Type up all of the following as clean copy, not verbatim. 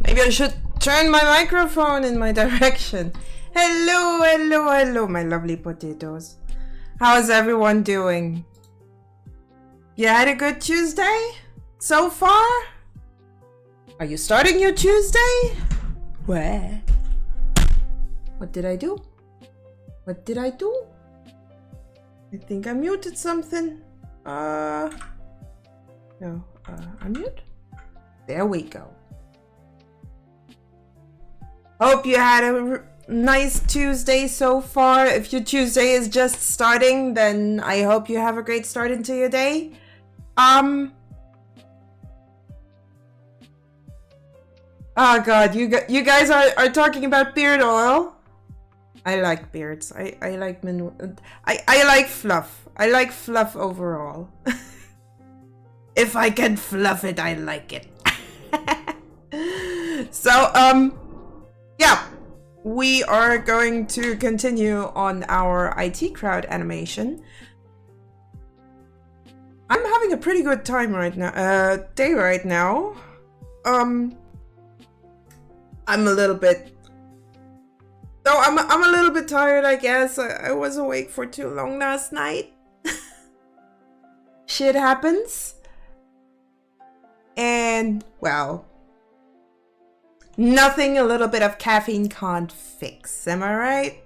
Maybe I should turn my microphone in my direction. Hello, hello, hello, my lovely potatoes. How's everyone doing? You had a good Tuesday so far? Are you starting your Tuesday? Where? What did I do? What did I do? I think I muted something. No, unmute? There we go. Hope you had a nice Tuesday so far. If your Tuesday is just starting, then I hope you have a great start into your day. Oh god, you guys are talking about beard oil. I like beards. I like I like fluff. I like fluff overall. If I can fluff it, I like it. So, yeah, we are going to continue on our IT crowd animation. I'm having a pretty good time right now, day right now. I'm a little bit, so I'm a little bit tired, I guess. I was awake for too long last night. Shit happens. And, well, nothing a little bit of caffeine can't fix, am I right?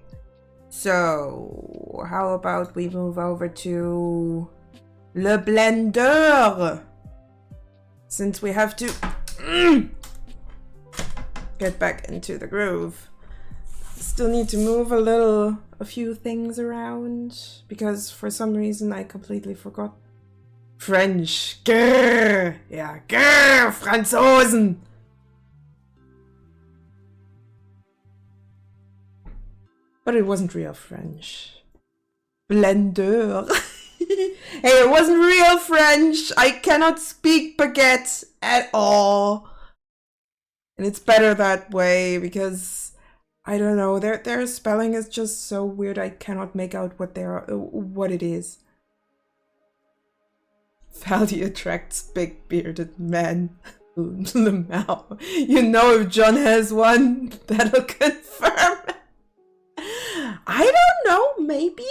So, how about we move over to Le Blender? Since we have to get back into the groove. Still need to move a few things around, because for some reason I completely forgot French. Grrr. Yeah, grrr, Franzosen. But it wasn't real French. Blender. Hey, it wasn't real French. I cannot speak baguette at all. And it's better that way because, I don't know, their spelling is just so weird. I cannot make out what it is. Valley attracts big bearded men. Lamau. You know, if John has one, that'll confirm. I don't know. Maybe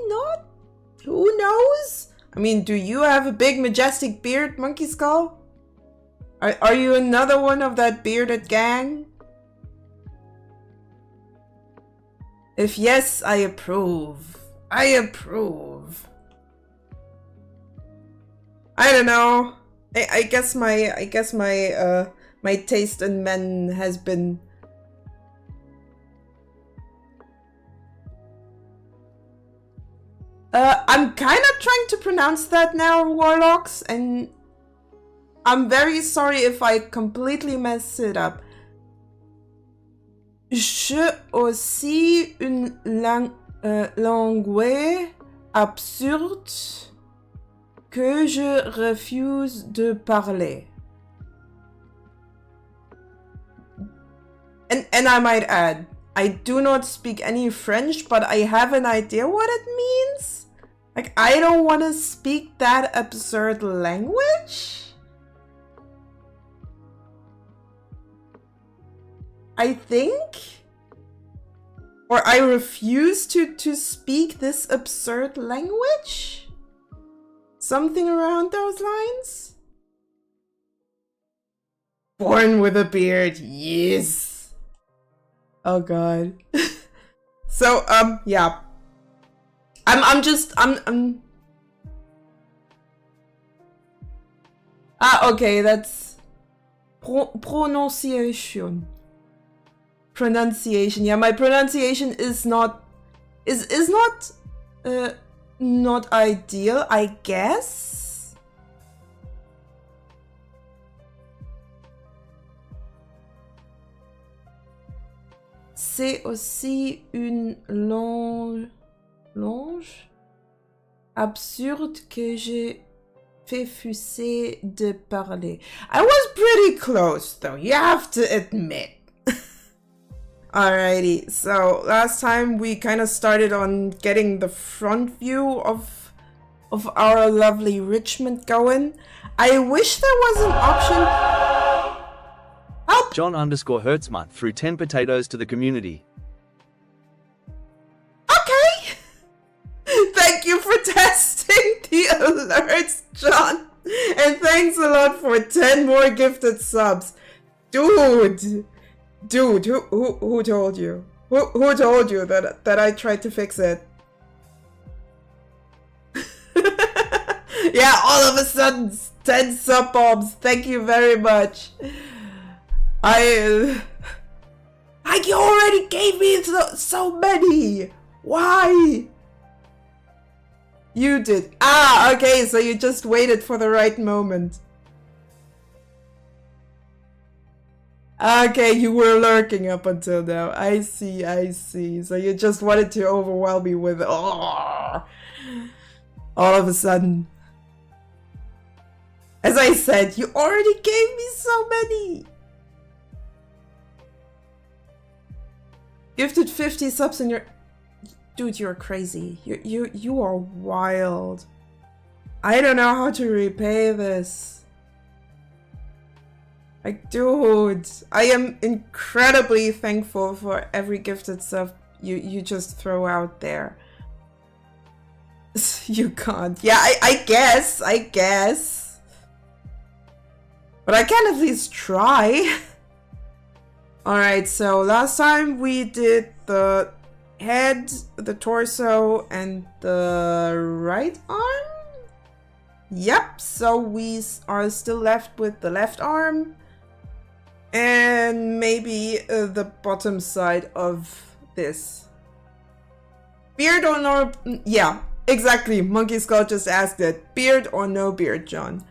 not. Who knows? I mean, do you have a big majestic beard, Monkey Skull? Are you another one of that bearded gang? If yes, I approve. I approve. I don't know. I guess my my taste in men has been I'm kind of trying to pronounce that now, Warlocks, and I'm very sorry if I completely mess it up. J'ai aussi une langue absurde que je refuse de parler. And I might add, I do not speak any French, but I have an idea what it means. Like, I don't want to speak that absurd language. I think. Or I refuse to speak this absurd language. Something around those lines. Born with a beard, yes. Oh god. So, yeah. I'm okay, that's pronunciation. Pronunciation. Yeah, my pronunciation is not not ideal, I guess. C'est aussi une langue absurde que j'ai fait fuser de parler. I was pretty close though, you have to admit. Alrighty, so last time we kind of started on getting the front view of our lovely Richmond going. I wish there was an option. John_Hertzmann threw 10 potatoes to the community. Okay! Thank you for testing the alerts, John. And thanks a lot for 10 more gifted subs. Dude, who told you? Who told you that I tried to fix it? Yeah, all of a sudden, 10 sub bombs. Thank you very much. You already gave me so many. Why? You did. Ah, okay, so you just waited for the right moment. Okay, you were lurking up until now. I see. So you just wanted to overwhelm me with all of a sudden. As I said, you already gave me so many. Gifted 50 subs in your... Dude, you're crazy. You are wild. I don't know how to repay this. Like, dude, I am incredibly thankful for every gifted sub you just throw out there. You can't. Yeah, I guess. But I can at least try. Alright, so last time we did the head, the torso, and the right arm? Yep, so we are still left with the left arm. And maybe the bottom side of this. Beard or no... Yeah, exactly. Monkey Skull just asked it. Beard or no beard, John?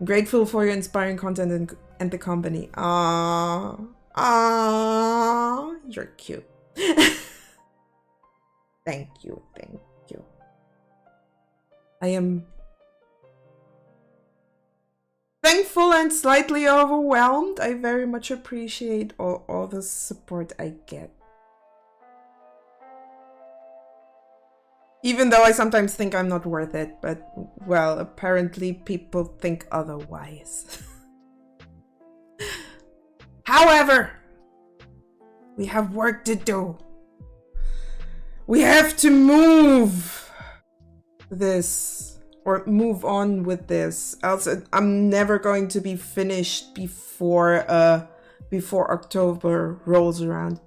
I'm grateful for your inspiring content and the company. You're cute. Thank you. I am thankful and slightly overwhelmed. I very much appreciate all the support I get. Even though I sometimes think I'm not worth it, but, well, apparently people think otherwise. However, we have work to do. We have to move this, or move on with this, else I'm never going to be finished before October rolls around.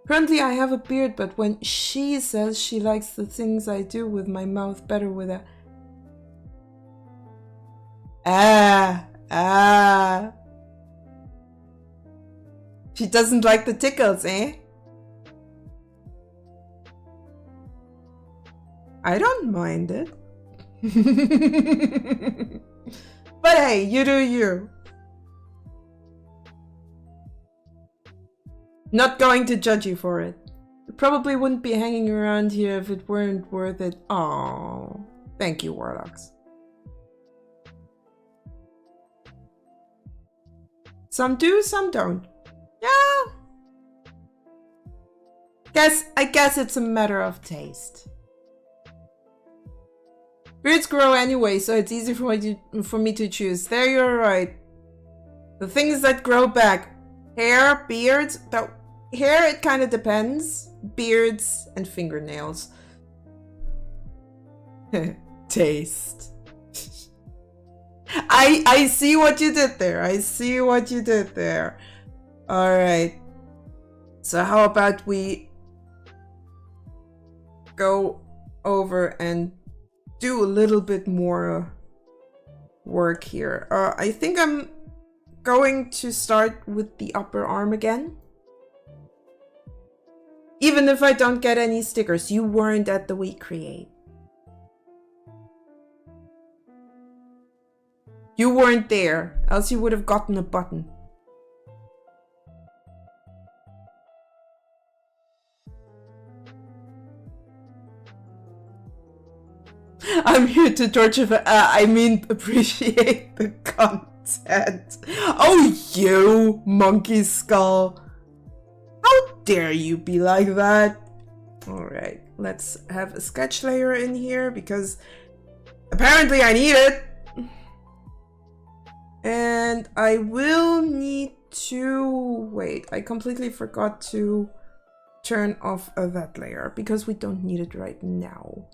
Currently I have a beard, but when she says she likes the things I do with my mouth better with a... She doesn't like the tickles, eh? I don't mind it. But hey, you do you. Not going to judge you for it. You probably wouldn't be hanging around here if it weren't worth it. Oh, thank you, Warlocks. Some do, some don't. Yeah. I guess it's a matter of taste. Beards grow anyway, so it's easy for me to choose. There, you're right. The things that grow back. Hair, beards, hair, it kind of depends. Beards and fingernails. Taste. I see what you did there. Alright. So how about we go over and do a little bit more work here. I think I'm going to start with the upper arm again. Even if I don't get any stickers, you weren't at the We Create. You weren't there, else you would have gotten a button. I'm here to torture, I mean, appreciate the content. Oh, you, Monkey Skull. How dare you be like that? Alright, let's have a sketch layer in here because apparently I need it. And I will need to... Wait, I completely forgot to turn off that layer because we don't need it right now.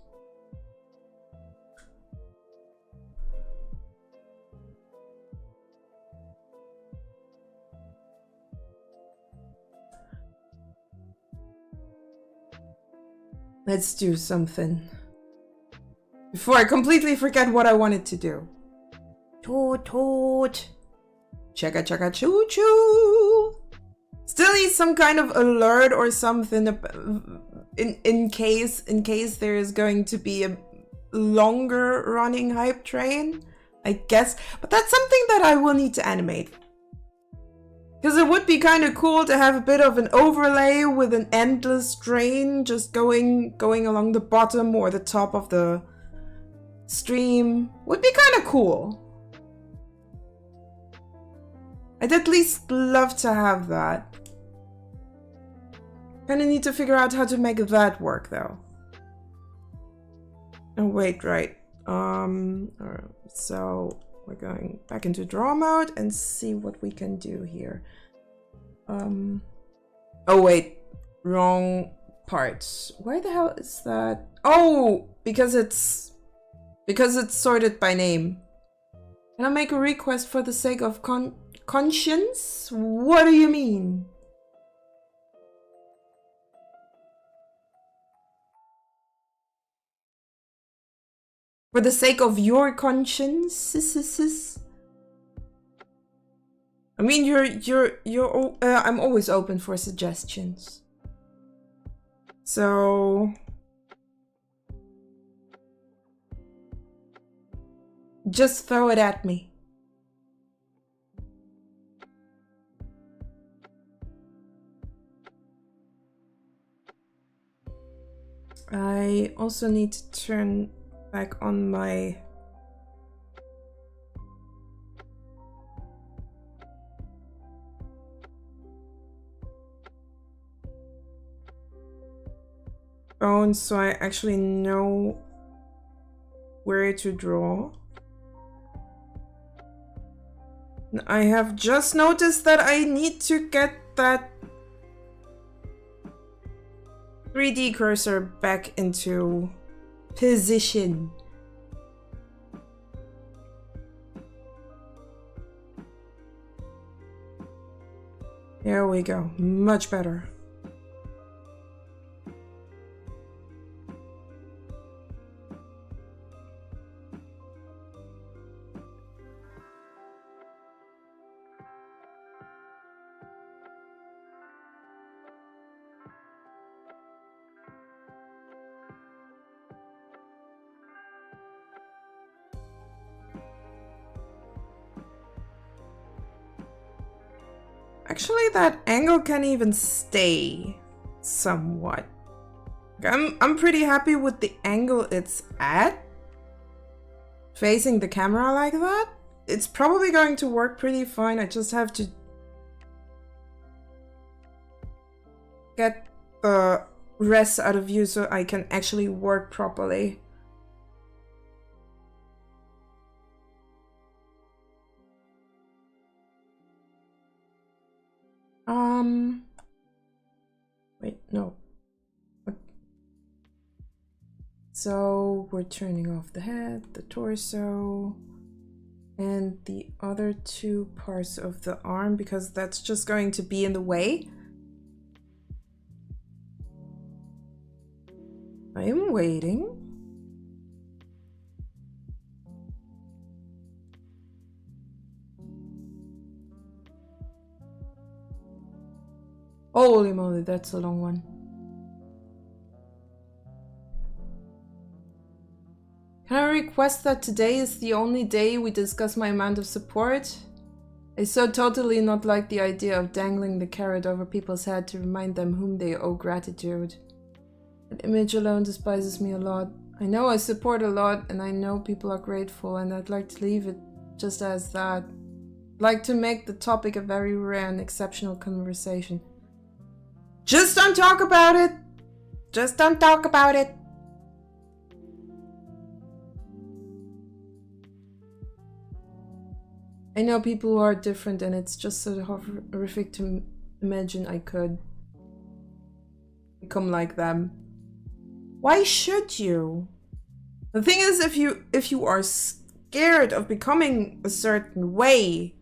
Let's do something before I completely forget what I wanted to do. Toot toot. Chugga chugga choo choo. Still need some kind of alert or something in case there is going to be a longer running hype train, I guess. But that's something that I will need to animate. Because it would be kind of cool to have a bit of an overlay with an endless train just going along the bottom or the top of the stream. Would be kind of cool. I'd at least love to have that. Kind of need to figure out how to make that work though. Oh wait, right. So we're going back into draw mode and see what we can do here. Oh wait, wrong part. Why the hell is that? Oh, because it's sorted by name. Can I make a request for the sake of conscience? What do you mean? For the sake of your conscience? I mean, I'm always open for suggestions. So just throw it at me. I also need to turn back on my phone so I actually know where to draw. I have just noticed that I need to get that 3D cursor back into position. There we go. Much better. Actually, that angle can even stay somewhat. I'm pretty happy with the angle it's at. Facing the camera like that. It's probably going to work pretty fine. I just have to get the rest out of view so I can actually work properly. Wait, no. What? So we're turning off the head, the torso, and the other two parts of the arm because that's just going to be in the way. I am waiting. Holy moly, that's a long one. Can I request that today is the only day we discuss my amount of support? I so totally not like the idea of dangling the carrot over people's head to remind them whom they owe gratitude. That image alone despises me a lot. I know I support a lot and I know people are grateful and I'd like to leave it just as that. I'd like to make the topic a very rare and exceptional conversation. Just don't talk about it. Just don't talk about it. I know people who are different, and it's just so horrific to imagine I could become like them. Why should you? The thing is, if you are scared of becoming a certain way,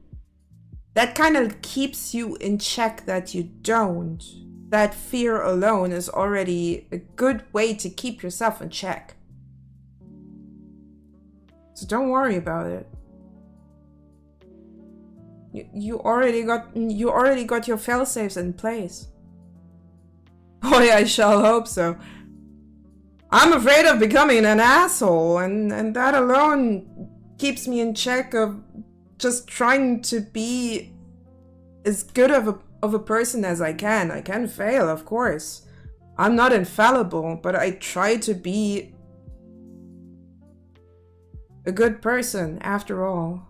that kind of keeps you in check that you don't. That fear alone is already a good way to keep yourself in check. So don't worry about it. You already got your fail-safes in place. Boy, I shall hope so. I'm afraid of becoming an asshole, and that alone keeps me in check of just trying to be as good of a person as I can. I can fail, of course. I'm not infallible, but I try to be a good person, after all.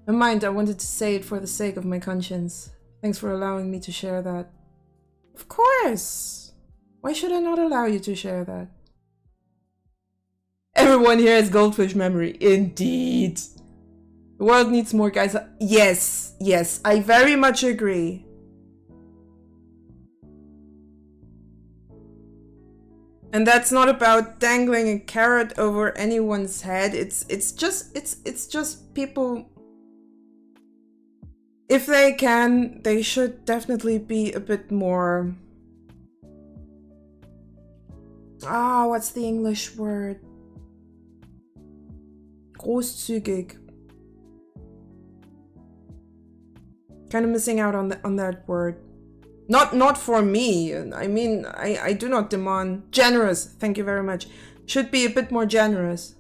Never mind, I wanted to say it for the sake of my conscience. Thanks for allowing me to share that. Of course! Why should I not allow you to share that? Everyone here has goldfish memory. Indeed. The world needs more guys. Yes, yes, I very much agree. And that's not about dangling a carrot over anyone's head. It's just people. If they can, they should definitely be a bit more. What's the English word? Großzügig. Kind of missing out on that word. Not for me. I mean, I do not demand. Generous. Thank you very much. Should be a bit more generous.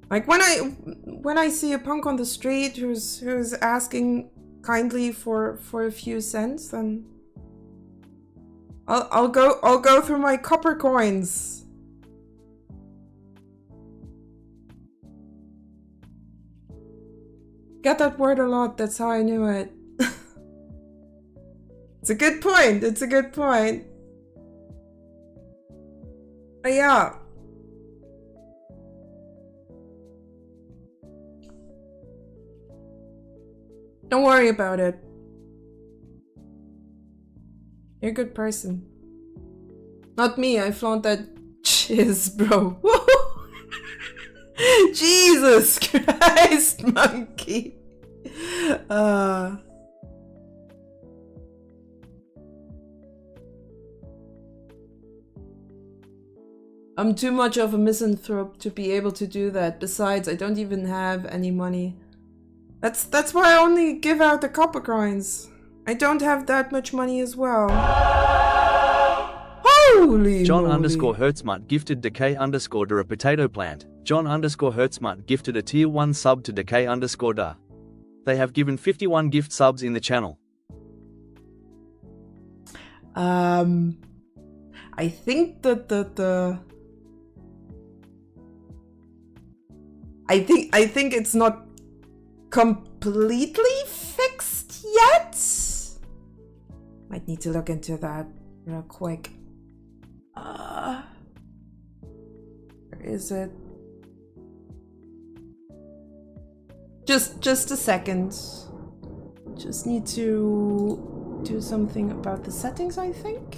Like when I see a punk on the street who's asking kindly for a few cents, then I'll go through my copper coins. Got that word a lot, that's how I knew it. It's a good point, it's a good point. But yeah. Don't worry about it. You're a good person. Not me, I flaunt that jizz, bro. Jesus Christ, monkey. I'm too much of a misanthrope to be able to do that. Besides, I don't even have any money. That's why I only give out the copper coins. I don't have that much money as well. Holy John moly. underscore Hertzmuth gifted Decay underscore to a potato plant. John underscore Hertzmuth gifted a tier 1 sub to Decay underscore da. They have given 51 gift subs in the channel. I think that I think it's not completely fixed yet. Might need to look into that real quick. Where is it? Just a second. Just need to do something about the settings, I think.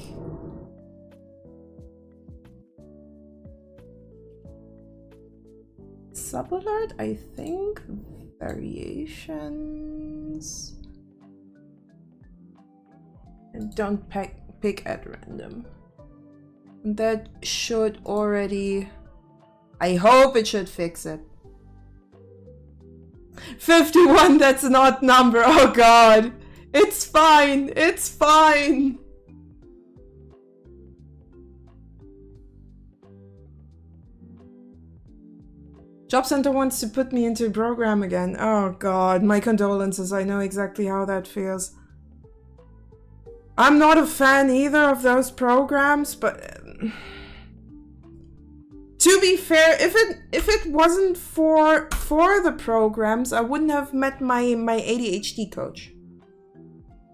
Sub alert, I think. Variations. And don't pick at random. That should already... I hope it should fix it. 51, that's an odd number. Oh god. It's fine. It's fine. Job Center wants to put me into a program again. Oh god, my condolences. I know exactly how that feels. I'm not a fan either of those programs, but to be fair, if it wasn't for the programs, I wouldn't have met my ADHD coach.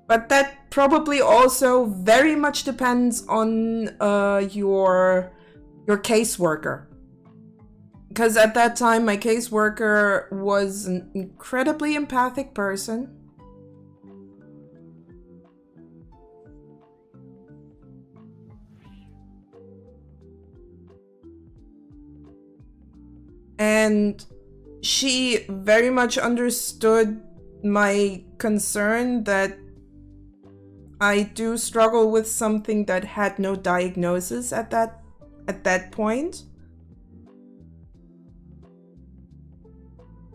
But that probably also very much depends on your caseworker. Because at that time, my caseworker was an incredibly empathic person. And she very much understood my concern that I do struggle with something that had no diagnosis at that point.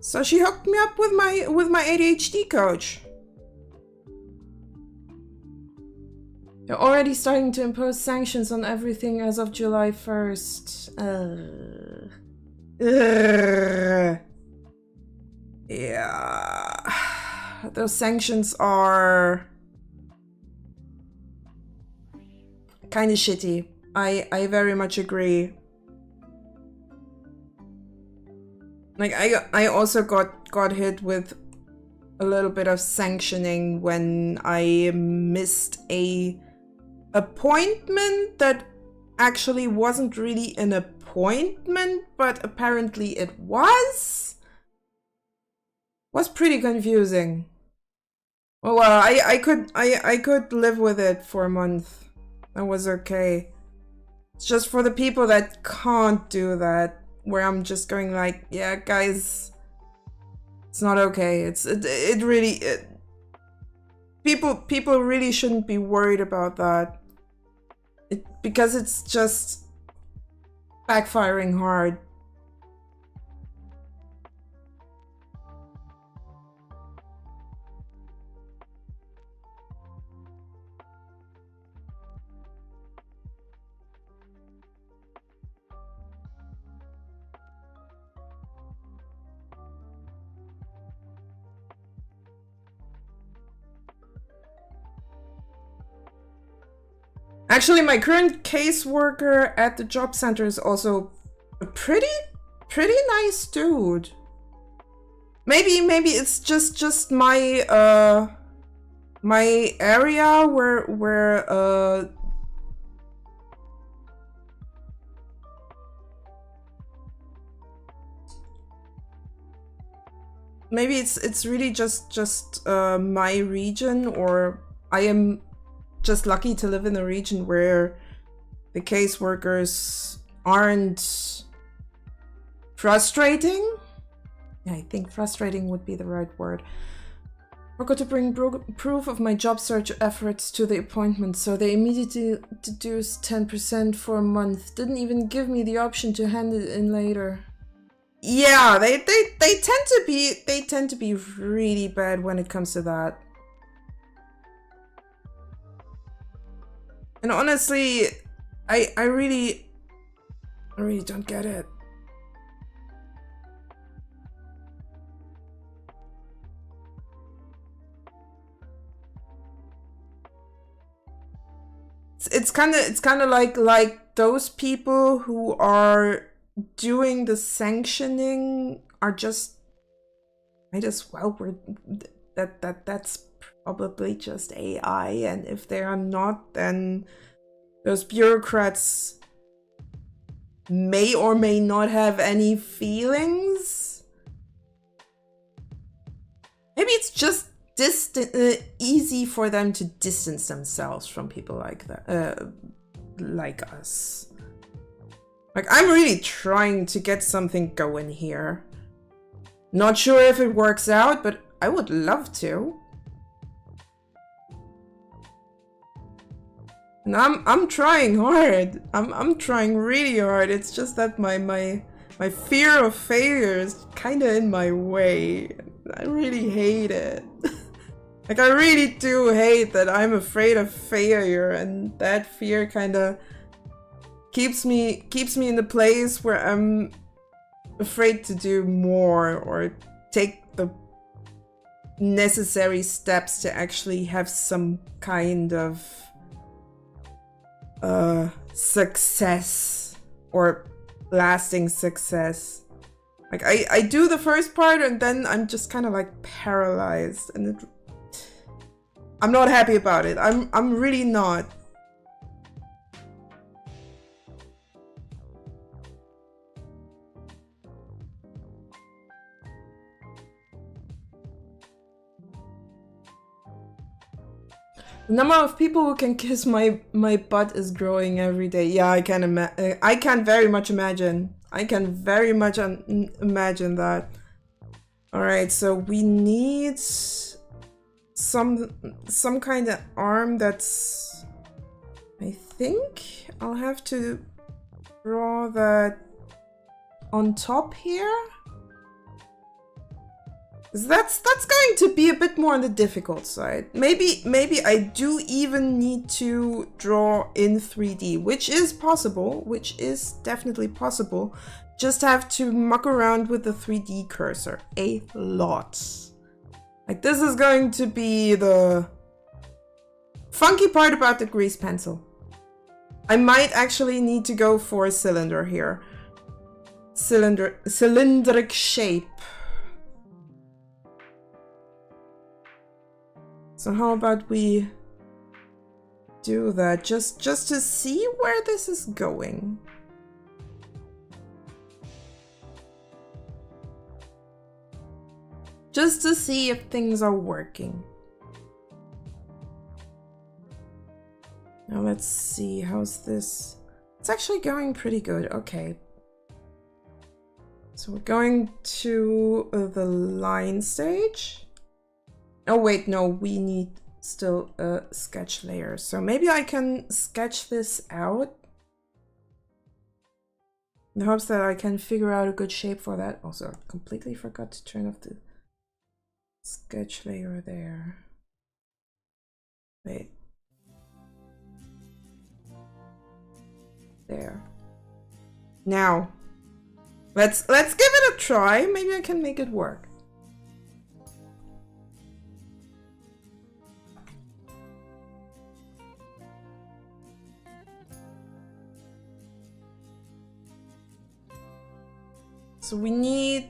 So she hooked me up with my ADHD coach. They're already starting to impose sanctions on everything as of July 1st. Yeah. Those sanctions are kind of shitty. I very much agree. Like I also got hit with a little bit of sanctioning when I missed a appointment that actually wasn't really an appointment, but apparently it was pretty confusing. Well, I could live with it for a month. That was okay. It's just for the people that can't do that, where I'm just going like, yeah, guys, it's not okay. People really shouldn't be worried about that. Because it's just backfiring hard. Actually, my current caseworker at the job center is also a pretty nice dude. Maybe it's just my my area where maybe it's really just my region, or I am just lucky to live in a region where the caseworkers aren't frustrating. Yeah, I think frustrating would be the right word. Forgot to bring proof of my job search efforts to the appointment, so they immediately deduced 10% for a month. Didn't even give me the option to hand it in later. Yeah, they tend to be really bad when it comes to that. And honestly, I really don't get it. It's kind of like those people who are doing the sanctioning are just might as well that's probably just AI, and if they are not, then those bureaucrats may or may not have any feelings. Maybe it's just easy for them to distance themselves from people like that, like us. Like, I'm really trying to get something going here. Not sure if it works out, but I would love to. And I'm trying hard. I'm trying really hard. It's just that my fear of failure is kind of in my way. I really hate it. Like, I really do hate that I'm afraid of failure, and that fear kind of keeps me in the place where I'm afraid to do more or take the necessary steps to actually have some kind of success or lasting success. Like, I do the first part and then I'm just kind of like paralyzed, and I'm not happy about it. I'm really not. The number of people who can kiss my butt is growing every day. Yeah, I can very much imagine. I can very much imagine that. All right, so we need some kind of arm that's. I think I'll have to draw that on top here. That's going to be a bit more on the difficult side. Maybe I do even need to draw in 3D, which is possible, which is definitely possible. Just have to muck around with the 3D cursor a lot. Like, this is going to be the funky part about the grease pencil. I might actually need to go for a cylinder here. Cylindric shape. So how about we do that just to see where this is going? Just to see if things are working. Now let's see, how's this? It's actually going pretty good, okay. So we're going to the line stage. Oh wait, no, we need still a sketch layer. So maybe I can sketch this out in the hopes that I can figure out a good shape for that. Also, completely forgot to turn off the sketch layer there. Wait. There. Now, let's give it a try. Maybe I can make it work. So we need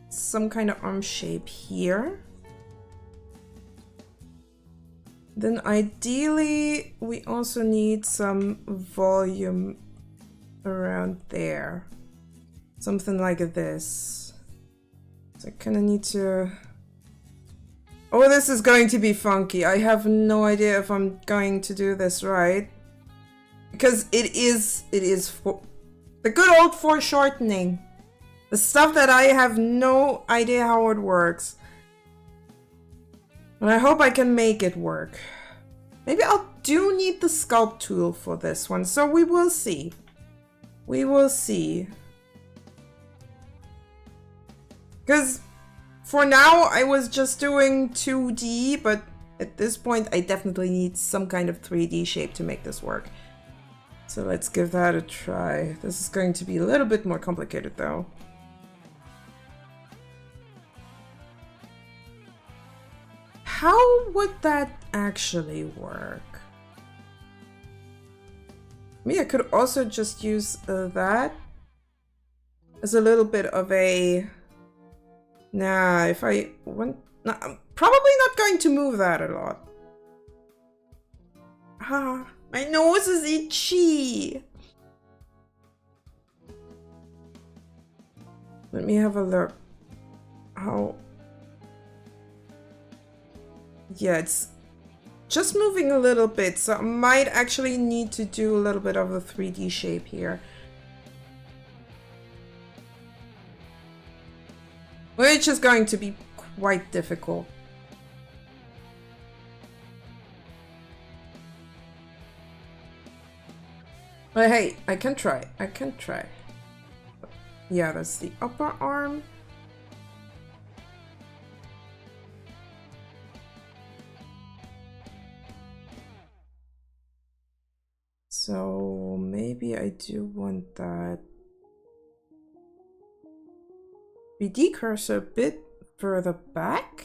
some kind of arm shape here. Then ideally, we also need some volume around there. Something like this. So I kind of need to... Oh, this is going to be funky. I have no idea if I'm going to do this right. Because it is for the good old foreshortening. The stuff that I have no idea how it works. And I hope I can make it work. Maybe I'll do need the sculpt tool for this one, so we will see. We will see. Because for now I was just doing 2D, but at this point I definitely need some kind of 3D shape to make this work. So let's give that a try. This is going to be a little bit more complicated though. How would that actually work? I could also just use that as a little bit of a... Nah, if I want... Nah, I'm probably not going to move that a lot. Ah, my nose is itchy. Let me have a look. How... Yeah, it's just moving a little bit, so I might actually need to do a little bit of a 3D shape here. Which is going to be quite difficult. But hey, I can try. I can try. Yeah, that's the upper arm. So maybe I do want that 3D cursor a bit further back.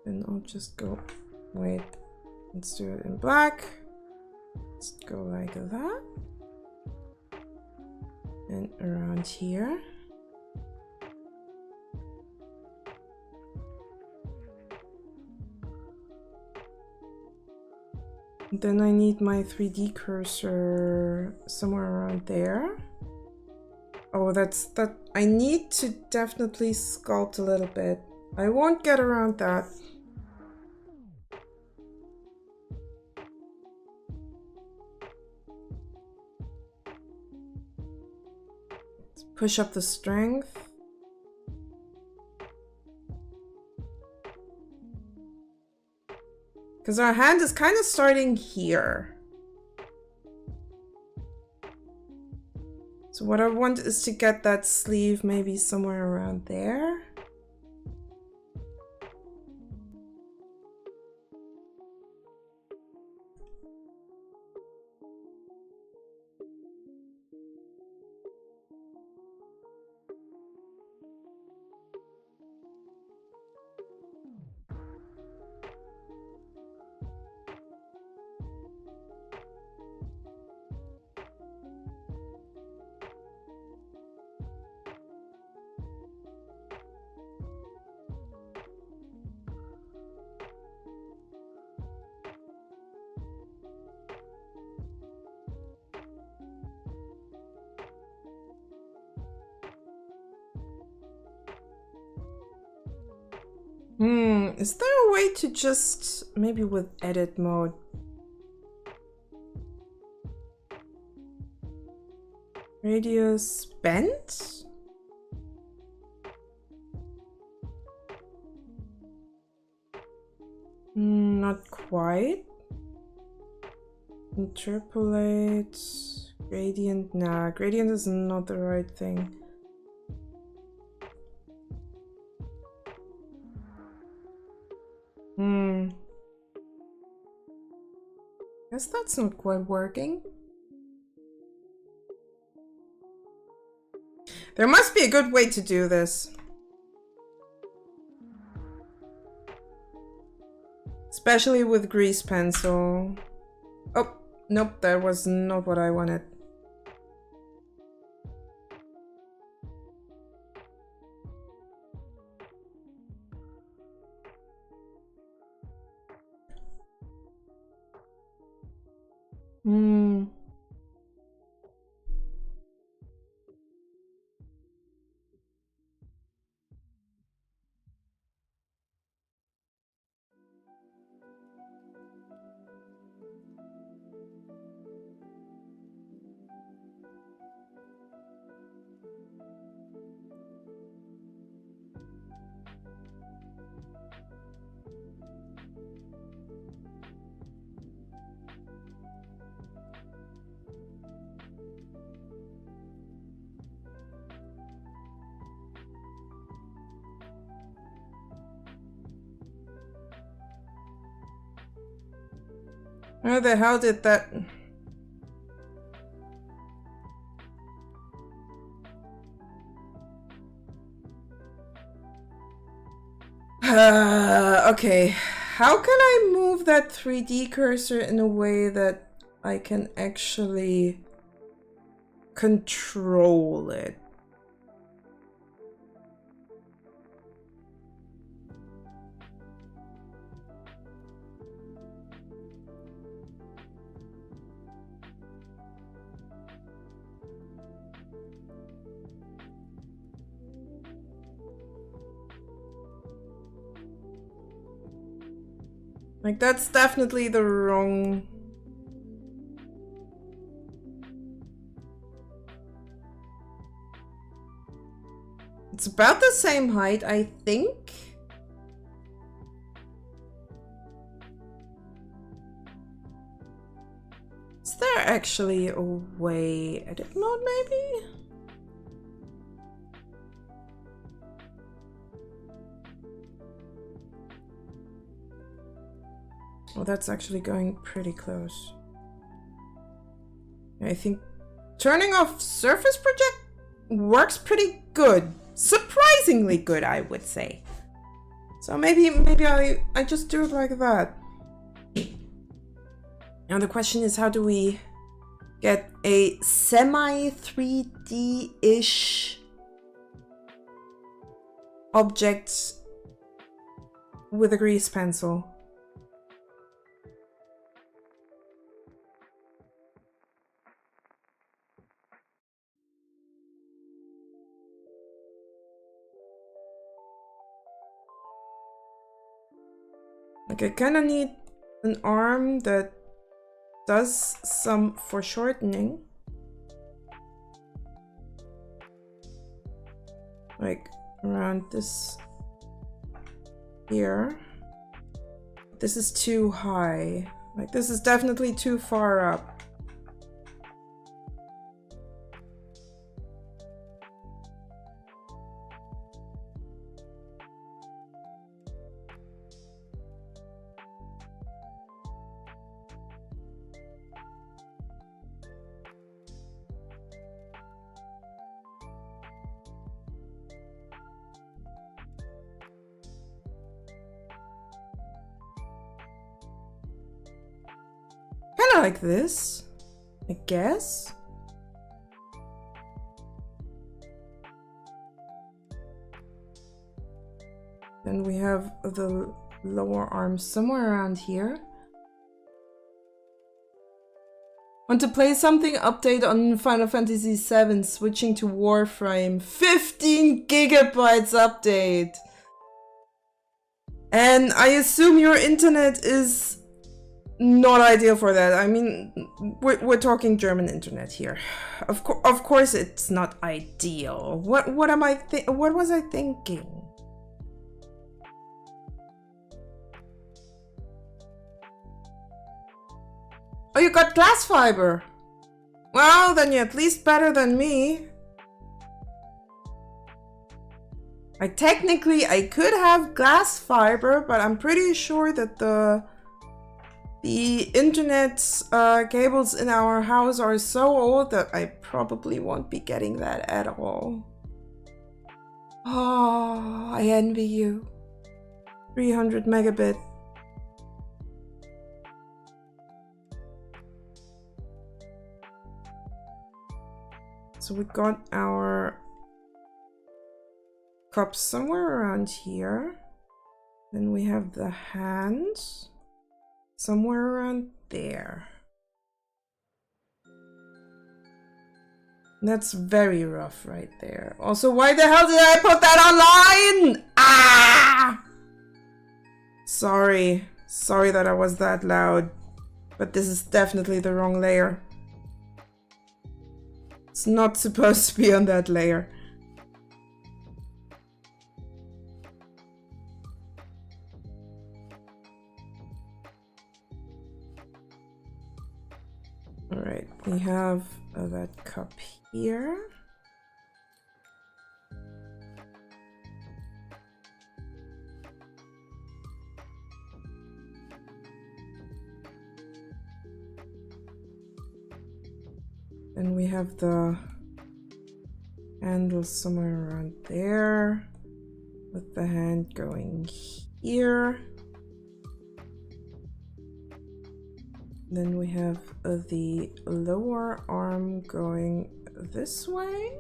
And I'll just go, wait, let's do it in black. Let's go like that. And around here. Then I need my 3D cursor somewhere around there. Oh, that. I need to definitely sculpt a little bit. I won't get around that. Let's push up the strength. Because our hand is kind of starting here. So what I want is to get that sleeve maybe somewhere around there. Is there a way to just, maybe with edit mode? Radius bent? Not quite. Interpolate. Gradient. Nah, gradient is not the right thing. Guess that's not quite working. There must be a good way to do this. Especially with grease pencil. Oh, nope, that was not what I wanted. How the hell did that... okay, how can I move that 3D cursor in a way that I can actually control it? Like, that's definitely the wrong... It's about the same height, I think. Is there actually a way... edit mode, maybe? Well, that's actually going pretty close. I think turning off surface project works pretty good. Surprisingly good, I would say. So maybe I just do it like that. Now the question is, how do we get a semi 3D-ish object with a grease pencil? Like, I kind of need an arm that does some foreshortening. Like, around this here. This is too high. Like, this is definitely too far up. Kind of like this, I guess. Then we have the lower arm somewhere around here. Want to play something? Update on Final Fantasy VII, switching to Warframe. 15 gigabytes update! And I assume your internet is not ideal for that. I mean, we're talking German internet here. Of course it's not ideal. What was I thinking? Oh, you got glass fiber. Well, then you're at least better than me. Technically I could have glass fiber, but I'm pretty sure that the internet cables in our house are so old that I probably won't be getting that at all. Oh, I envy you. 300 megabit. So we got our cup somewhere around here. Then we have the hands somewhere around there. That's very rough right there. Also, why the hell did I put that online? Ah! Sorry that I was that loud, but this is definitely the wrong layer. It's not supposed to be on that layer. Alright, we have that cup here. And we have the handle somewhere around there, with the hand going here. Then we have the lower arm going this way.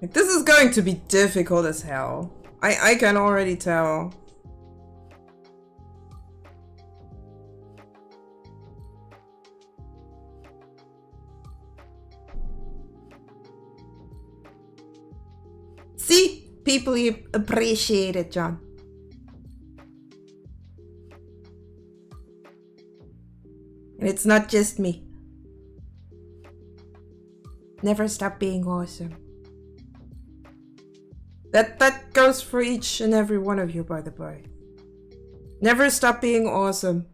Like, this is going to be difficult as hell. I can already tell. See? People appreciate it, John. And it's not just me. Never stop being awesome. That goes for each and every one of you, by the way. Never stop being awesome.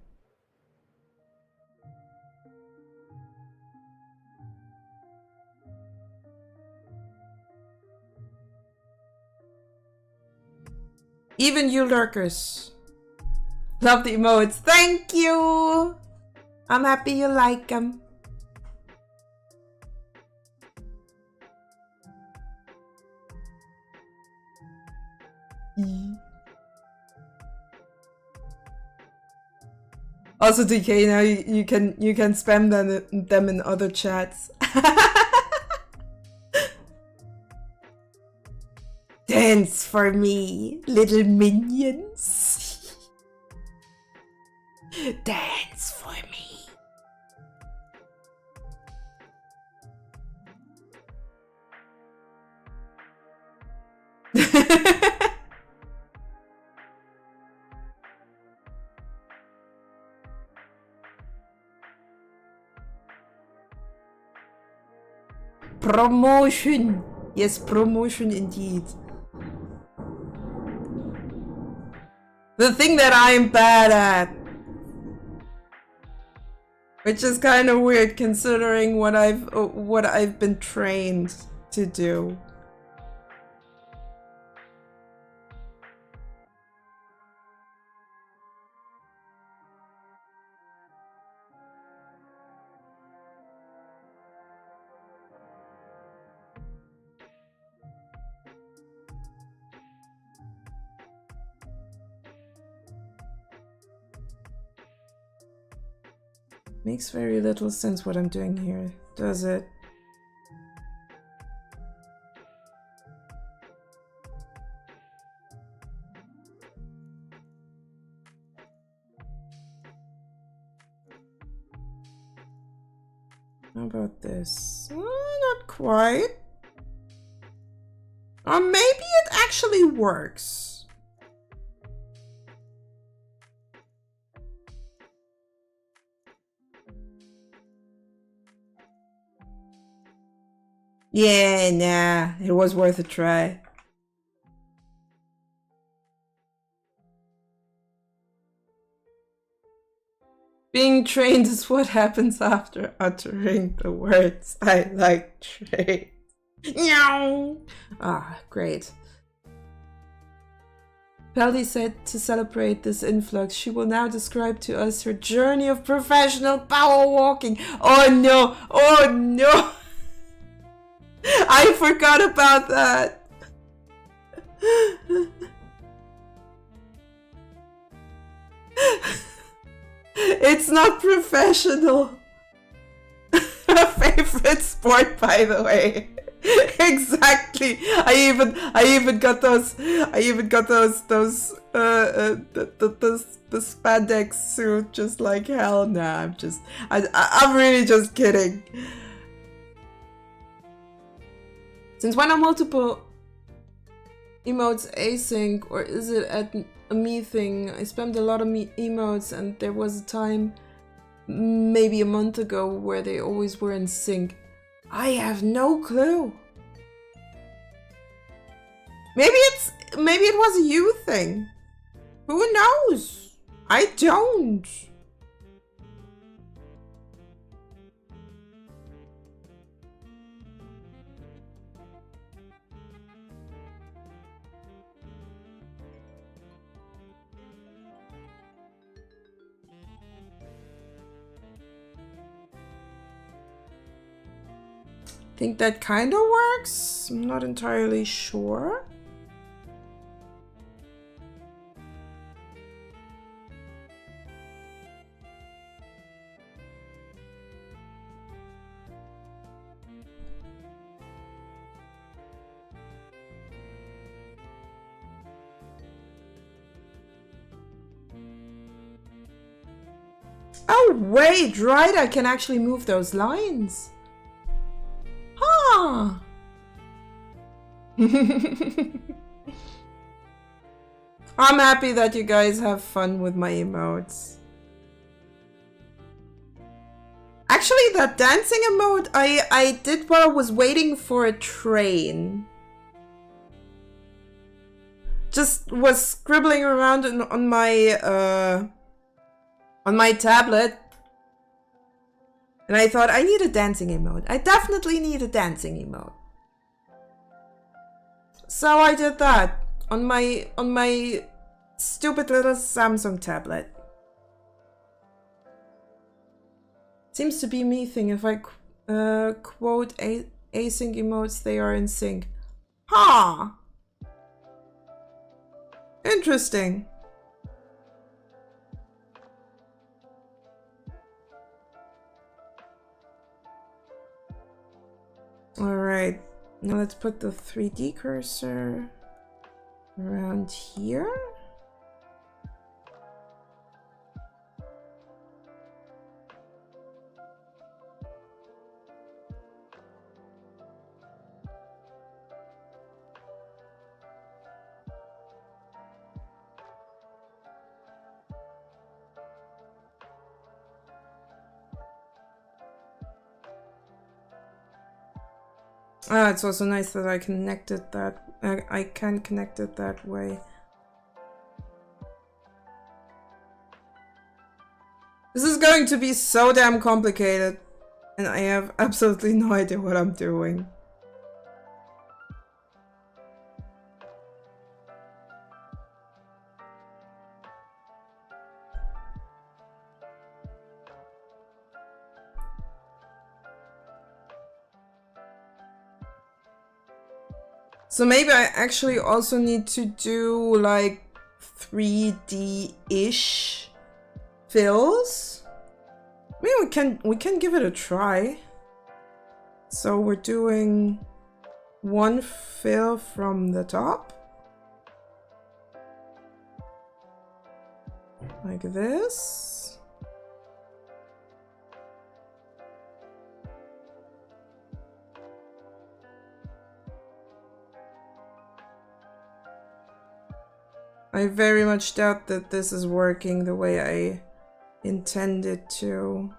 Even you lurkers. Love the emotes. Thank you! I'm happy you like them. Also, DK, now you can spam them in other chats. Damn. Dance for me, little minions. Dance for me. Promotion. Yes, promotion indeed. The thing that I'm bad at. Which is kind of weird considering what I've been trained to do. Makes very little sense what I'm doing here, does it? How about this? Not quite. Or maybe it actually works. Yeah, nah, it was worth a try. Being trained is what happens after uttering the words I like trained. Meow. Ah, great. Peldy said to celebrate this influx, she will now describe to us her journey of professional power walking. Oh no! Oh no! I forgot about that. It's not professional. A favorite sport, by the way. Exactly. I even got those the spandex suit just like hell. Nah, I'm really just kidding. Since when are multiple emotes async, or is it at a me thing? I spammed a lot of emotes and there was a time, maybe a month ago, where they always were in sync. I have no clue. Maybe it was a you thing. Who knows? I don't. Think that kind of works? I'm not entirely sure. Oh wait, right, I can actually move those lines. Huh. I'm happy that you guys have fun with my emotes. Actually, that dancing emote I did while I was waiting for a train. Just was scribbling around on my tablet. And I thought, I need a dancing emote. I definitely need a dancing emote. So I did that on my stupid little Samsung tablet. Seems to be me thing. If I quote async emotes, they are in sync. Huh. Interesting. All right, now let's put the 3D cursor around here. Ah, it's also nice that I connected that. I can connect it that way. This is going to be so damn complicated, and I have absolutely no idea what I'm doing. So maybe I actually also need to do like 3D-ish fills. I mean, we can give it a try. So we're doing one fill from the top. Like this. I very much doubt that this is working the way I intended to.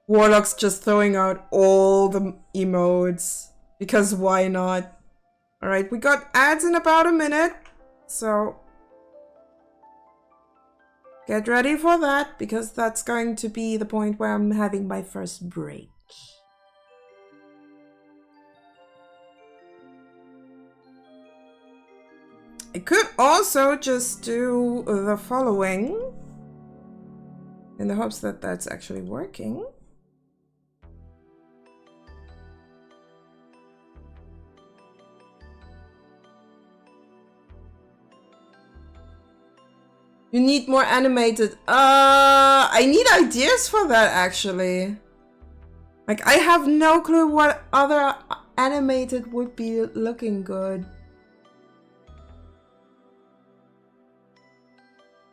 Warlock's just throwing out all the emotes, because why not? Alright, we got ads in about a minute, so get ready for that, because that's going to be the point where I'm having my first break. I could also just do the following, in the hopes that that's actually working. You need more animated. I need ideas for that, actually. Like, I have no clue what other animated would be looking good.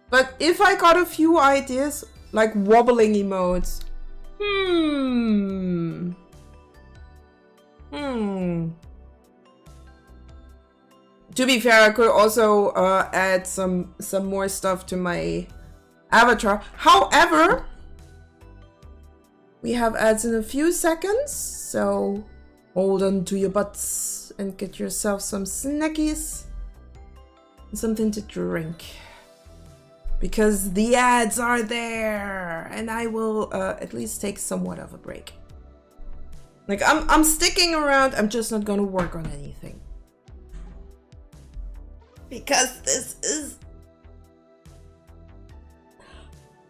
But if I got a few ideas, like wobbling emotes. To be fair, I could also add some more stuff to my avatar. However, we have ads in a few seconds, so hold on to your butts and get yourself some snackies and something to drink. Because the ads are there, and I will at least take somewhat of a break. Like, I'm sticking around, I'm just not gonna work on anything. Because this is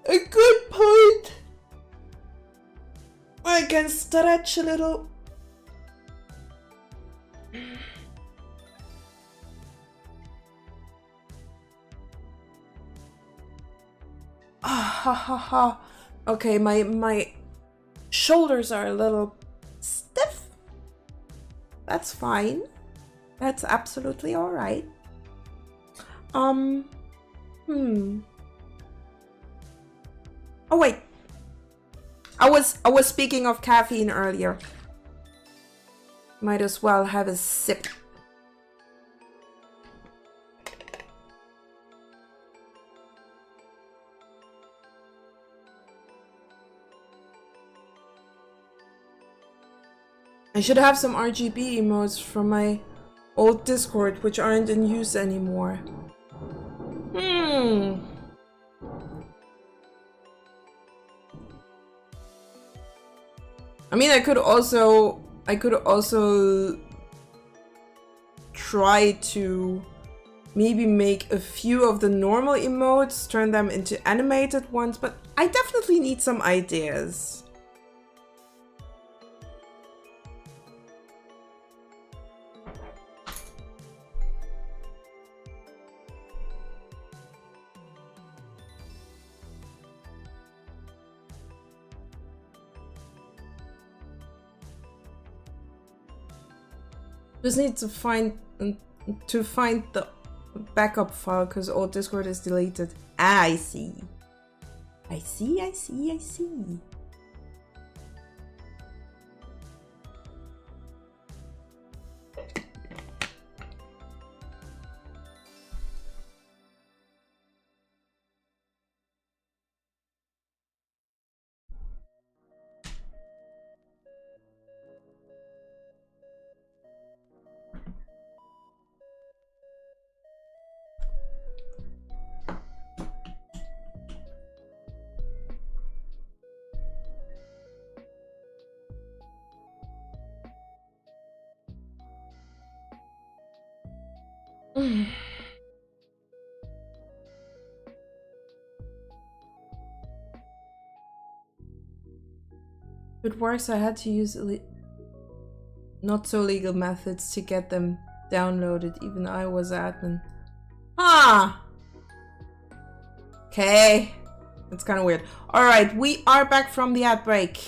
a good point. I can stretch a little. Ha ha ha. Okay, my shoulders are a little stiff. That's fine. That's absolutely all right. Oh wait. I was speaking of caffeine earlier. Might as well have a sip. I should have some RGB emotes from my old Discord, which aren't in use anymore. I mean, I could also try to maybe make a few of the normal emotes, turn them into animated ones, but I definitely need some ideas. Just need to find the backup file because all Discord is deleted. Ah, I see. I see. If it works, I had to use not so legal methods to get them downloaded. Even I was admin. Ah! Okay. That's kind of weird. Alright, we are back from the ad break.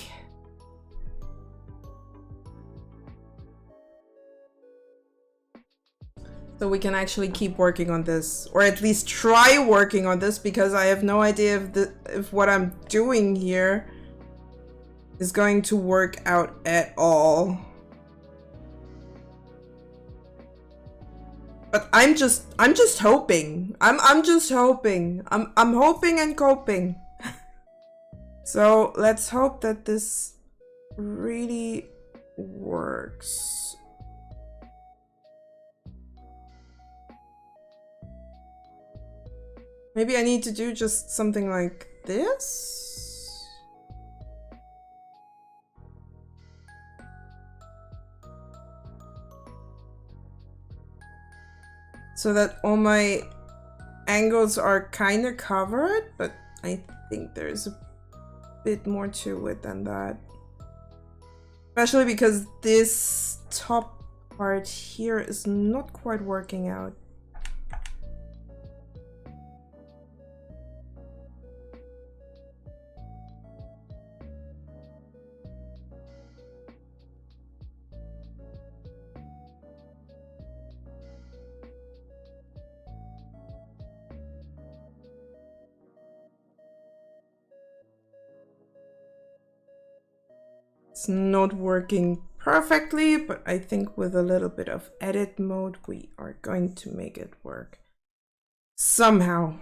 So we can actually keep working on this, or at least try working on this, because I have no idea if what I'm doing here is going to work out at all. But I'm just hoping. I'm just hoping. I'm hoping and coping. So let's hope that this really works. Maybe I need to do just something like this? So that all my angles are kind of covered, but I think there's a bit more to it than that. Especially because this top part here is not quite working out. It's not working perfectly, but I think with a little bit of edit mode, we are going to make it work somehow.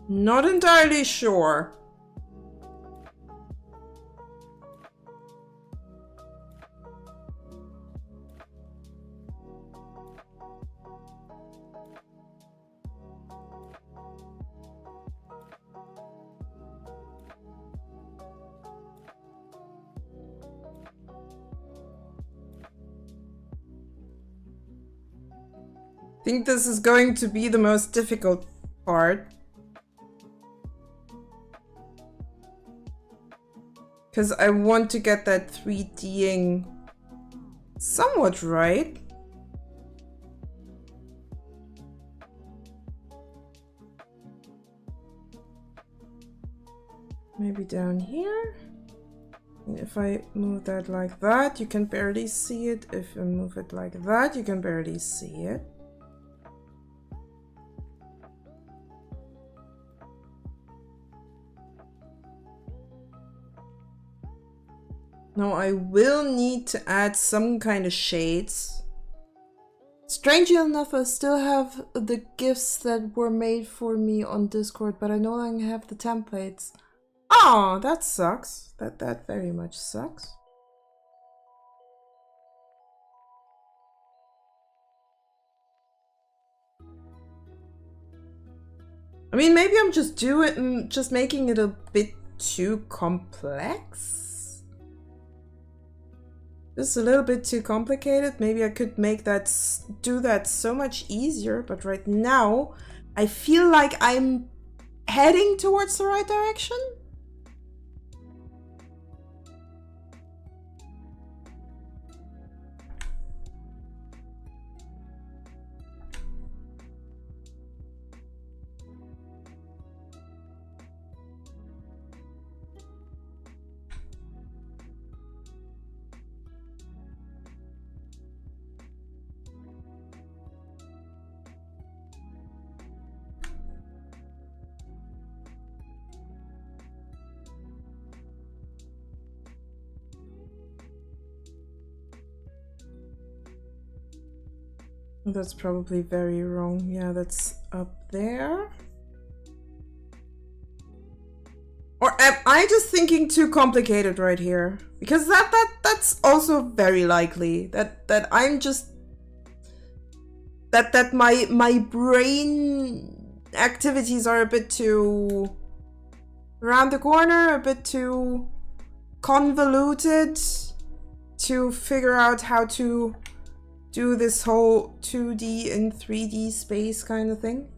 Not entirely sure. I think this is going to be the most difficult part. Because I want to get that 3D'ing somewhat right. Maybe down here. And if I move that like that, you can barely see it. If I move it like that, you can barely see it. Now I will need to add some kind of shades. Strangely enough, I still have the GIFs that were made for me on Discord, but I no longer have the templates. Oh, that sucks. That very much sucks. I mean, maybe I'm just making it a bit too complex. This is a little bit too complicated. Maybe I could make that, do that so much easier, but right now I feel like I'm heading towards the right direction. That's probably very wrong. Yeah, that's up there. Or am I just thinking too complicated right here? Because that's also very likely that I'm just that my brain activities are a bit too around the corner, a bit too convoluted to figure out how to do this whole 2D and 3D space kind of thing.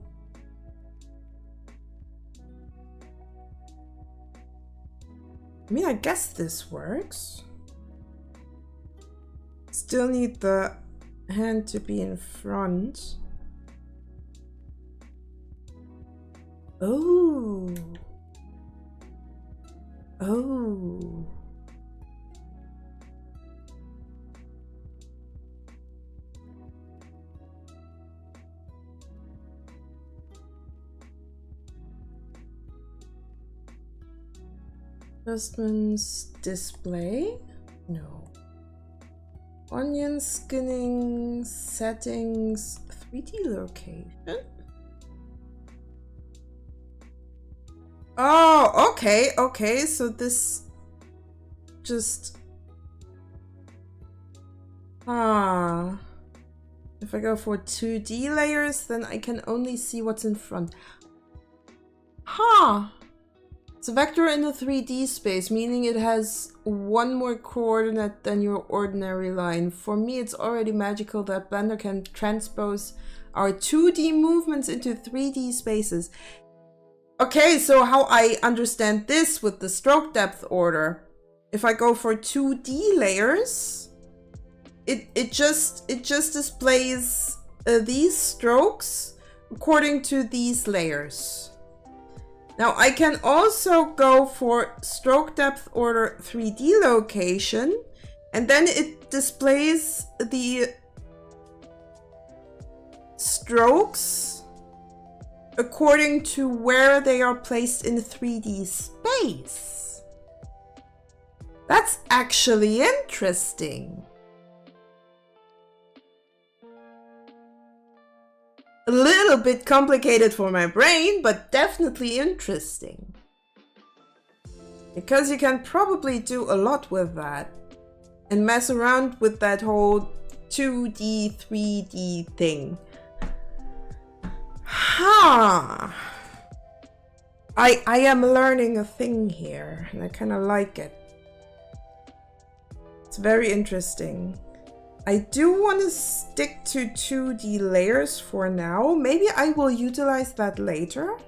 I mean, I guess this works. Still need the hand to be in front. Oh. Oh. Adjustments, display? No. Onion skinning, settings, 3D location? Oh, okay, okay, so this just... If I go for 2D layers, then I can only see what's in front. It's a vector in the 3D space, meaning it has one more coordinate than your ordinary line. For me, it's already magical that Blender can transpose our 2D movements into 3D spaces. Okay, so how I understand this with the stroke depth order. If I go for 2D layers, it just displays these strokes according to these layers. Now I can also go for stroke depth order 3D location, and then it displays the strokes according to where they are placed in 3D space. That's actually interesting. A little bit complicated for my brain, but definitely interesting. Because you can probably do a lot with that and mess around with that whole 2D, 3D thing. I am learning a thing here, and I kind of like it. It's very interesting. I do want to stick to 2D layers for now. Maybe I will utilize that later.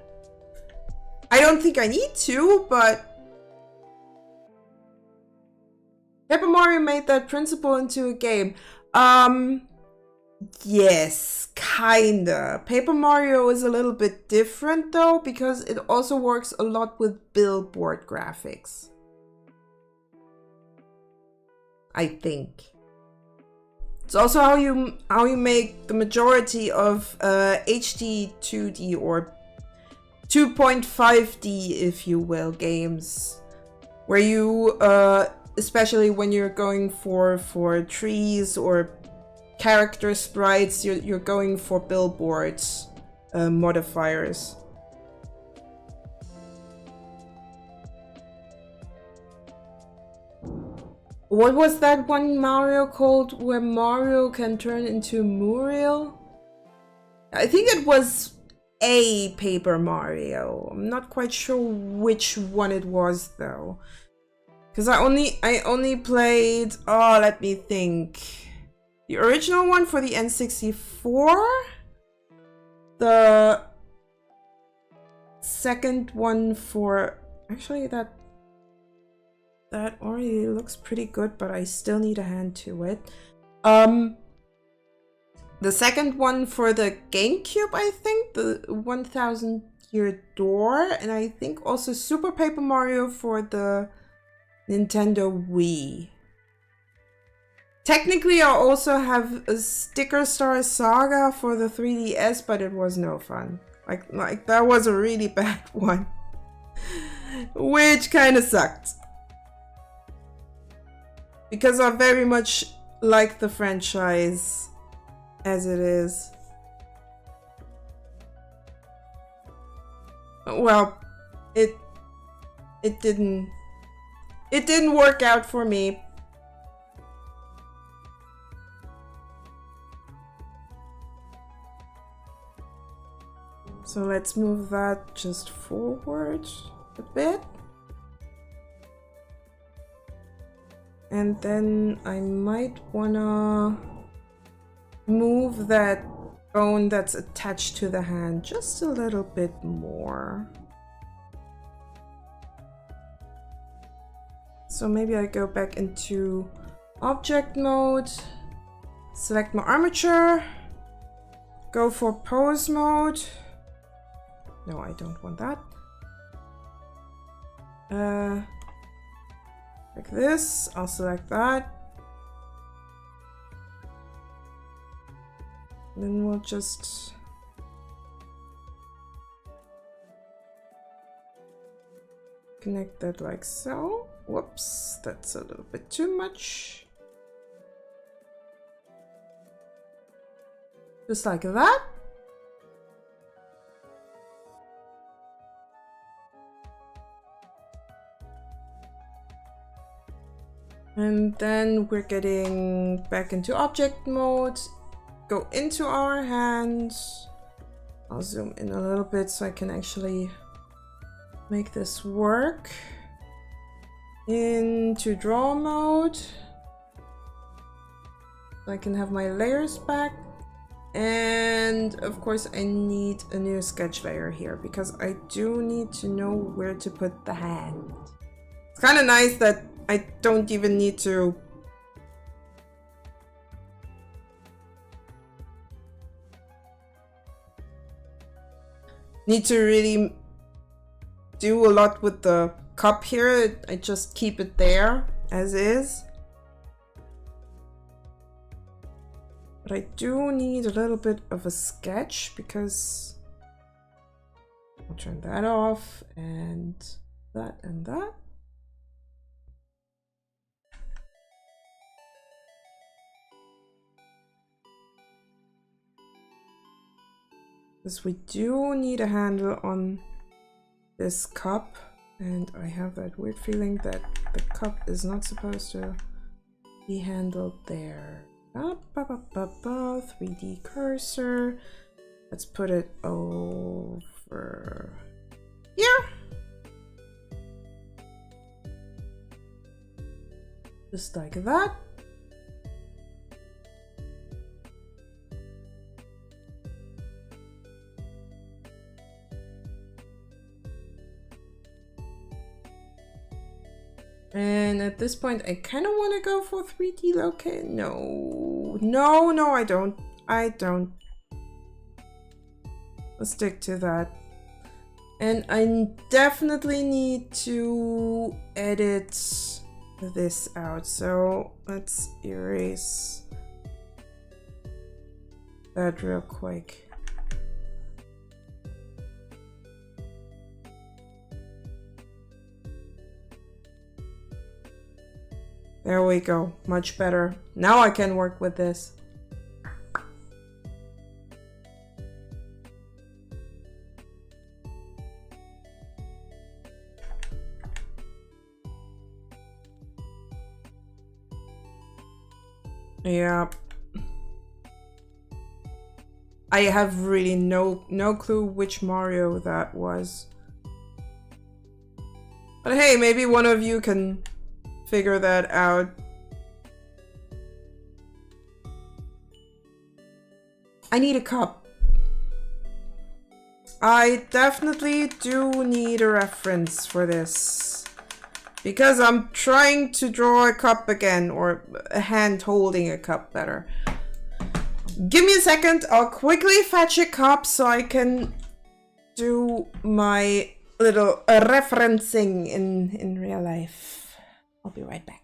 I don't think I need to, but Paper Mario made that principle into a game. Yes, kinda. Paper Mario is a little bit different though, because it also works a lot with billboard graphics, I think. It's also how you make the majority of HD 2D or 2.5D, if you will, games, where you especially when you're going for trees or character sprites, you're going for billboards modifiers. What was that one Mario called where Mario can turn into Muriel? I think it was a Paper Mario. I'm not quite sure which one it was though. Because I only played, oh, let me think. The original one for the N64. The second one for, actually that already looks pretty good, but I still need a hand to it. The second one for the GameCube, I think, the 1000 Year Door, and I think also Super Paper Mario for the Nintendo Wii. Technically, I also have a Sticker Star Saga for the 3DS, but it was no fun. Like that was a really bad one, which kind of sucked. Because I very much like the franchise as it is. Well, it didn't work out for me. So let's move that just forward a bit. And then I might wanna move that bone that's attached to the hand just a little bit more. So maybe I go back into object mode, select my armature, go for pose mode. No, I don't want that. Like this, I'll select that. Then we'll just connect that like so. Whoops, that's a little bit too much. Just like that. And then we're getting back into object mode. Go into our hand. I'll zoom in a little bit so I can actually make this work. Into draw mode. I can have my layers back. And of course I need a new sketch layer here because I do need to know where to put the hand. It's kind of nice that I don't even need to really do a lot with the cup here. I just keep it there as is. But I do need a little bit of a sketch because I'll turn that off and that and that. Because we do need a handle on this cup, and I have that weird feeling that the cup is not supposed to be handled there. 3D cursor. Let's put it over here. Just like that. And at this point, I kind of want to go for 3D locate. No, I don't. Let's stick to that. And I definitely need to edit this out. So let's erase that real quick. There we go, much better. Now I can work with this. Yeah. I have really no clue which Mario that was. But hey, maybe one of you can figure that out. I need a cup. I definitely do need a reference for this. Because I'm trying to draw a cup again, or a hand holding a cup better. Give me a second, I'll quickly fetch a cup so I can do my little referencing in real life. I'll be right back.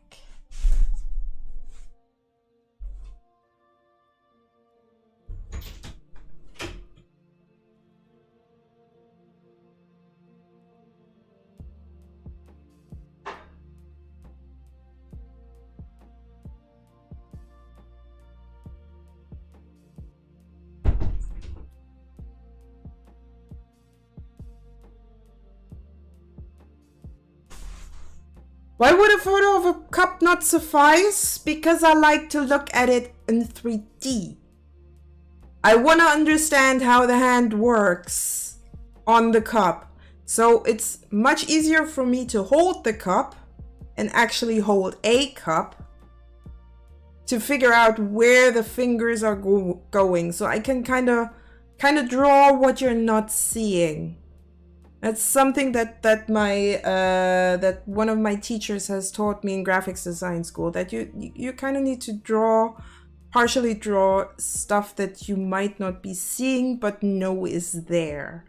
Why would a photo of a cup not suffice? Because I like to look at it in 3D. I want to understand how the hand works on the cup. So it's much easier for me to hold the cup and actually hold a cup to figure out where the fingers are going. So I can kind of draw what you're not seeing. That's something that one of my teachers has taught me in graphics design school, that you kind of need to partially draw stuff that you might not be seeing but know is there.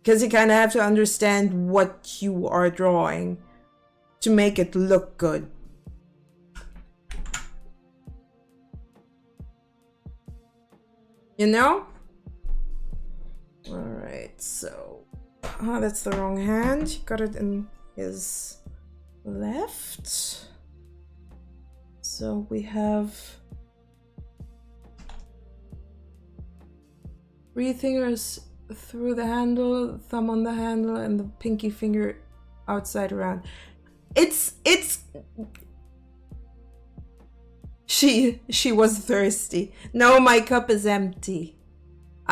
Because you kind of have to understand what you are drawing to make it look good. You know? Alright, so... Oh, that's the wrong hand. Got it in his left. So we have... 3 fingers through the handle, thumb on the handle, and the pinky finger outside around. It's... She was thirsty. No, my cup is empty.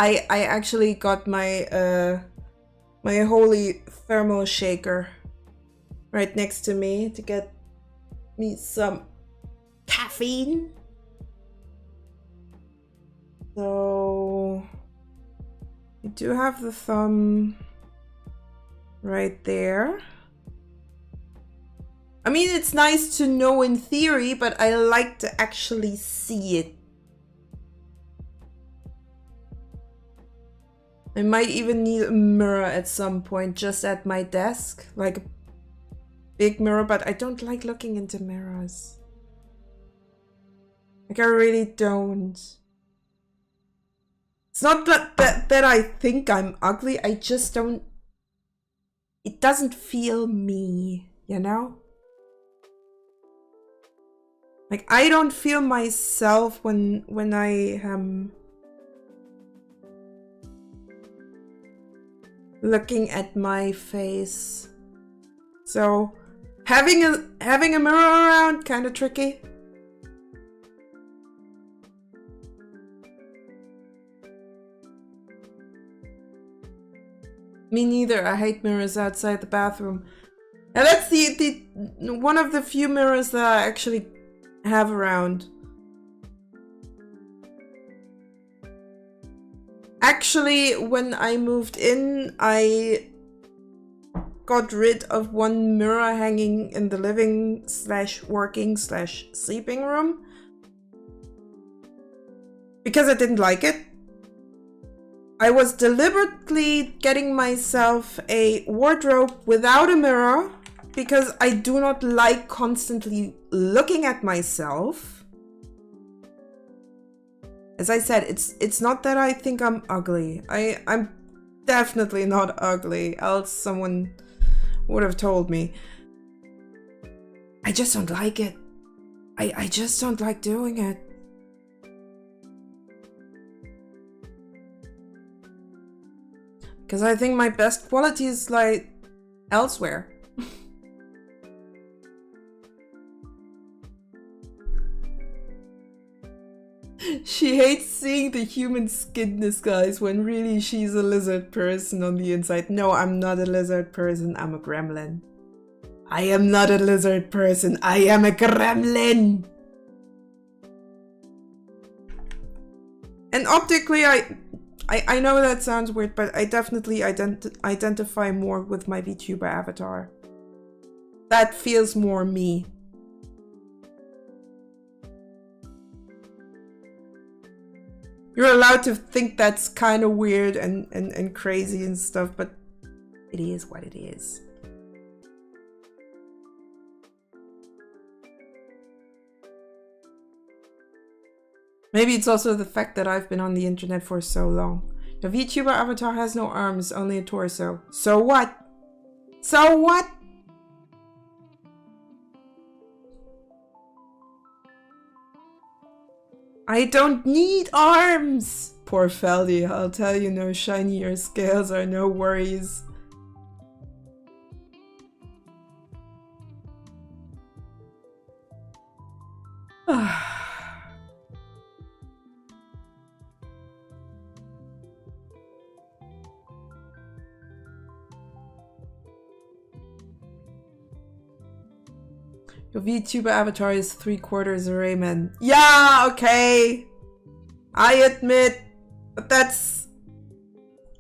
I actually got my my holy thermal shaker right next to me to get me some caffeine. So we do have the thumb right there. I mean, it's nice to know in theory, but I like to actually see it. I might even need a mirror at some point, just at my desk, like a big mirror, but I don't like looking into mirrors. Like, I really don't. It's not that I think I'm ugly, I just don't... It doesn't feel me, you know? Like, I don't feel myself when I am looking at my face. So having a mirror around, kind of tricky. Me neither. I hate mirrors outside the bathroom. And that's the one of the few mirrors that I actually have around. Actually, when I moved in, I got rid of one mirror hanging in the living / working / sleeping room because I didn't like it. I was deliberately getting myself a wardrobe without a mirror because I do not like constantly looking at myself. As I said, it's not that I think I'm ugly. I'm definitely not ugly, else someone would have told me. I just don't like it. I just don't like doing it. Because I think my best quality is like elsewhere. She hates seeing the human skin disguise when really she's a lizard person on the inside. No, I'm not a lizard person, I'm a gremlin. I am not a lizard person. I am a gremlin. And optically, I know that sounds weird, but I definitely identify more with my VTuber avatar. That feels more me. You're allowed to think that's kind of weird and crazy and stuff, but it is what it is. Maybe it's also the fact that I've been on the internet for so long. The VTuber avatar has no arms, only a torso. So what? So what? I don't need arms! Poor Feldy, I'll tell you, no shinier scales are no worries. Your VTuber avatar is 3/4 a Rayman. Yeah, okay. I admit, but that's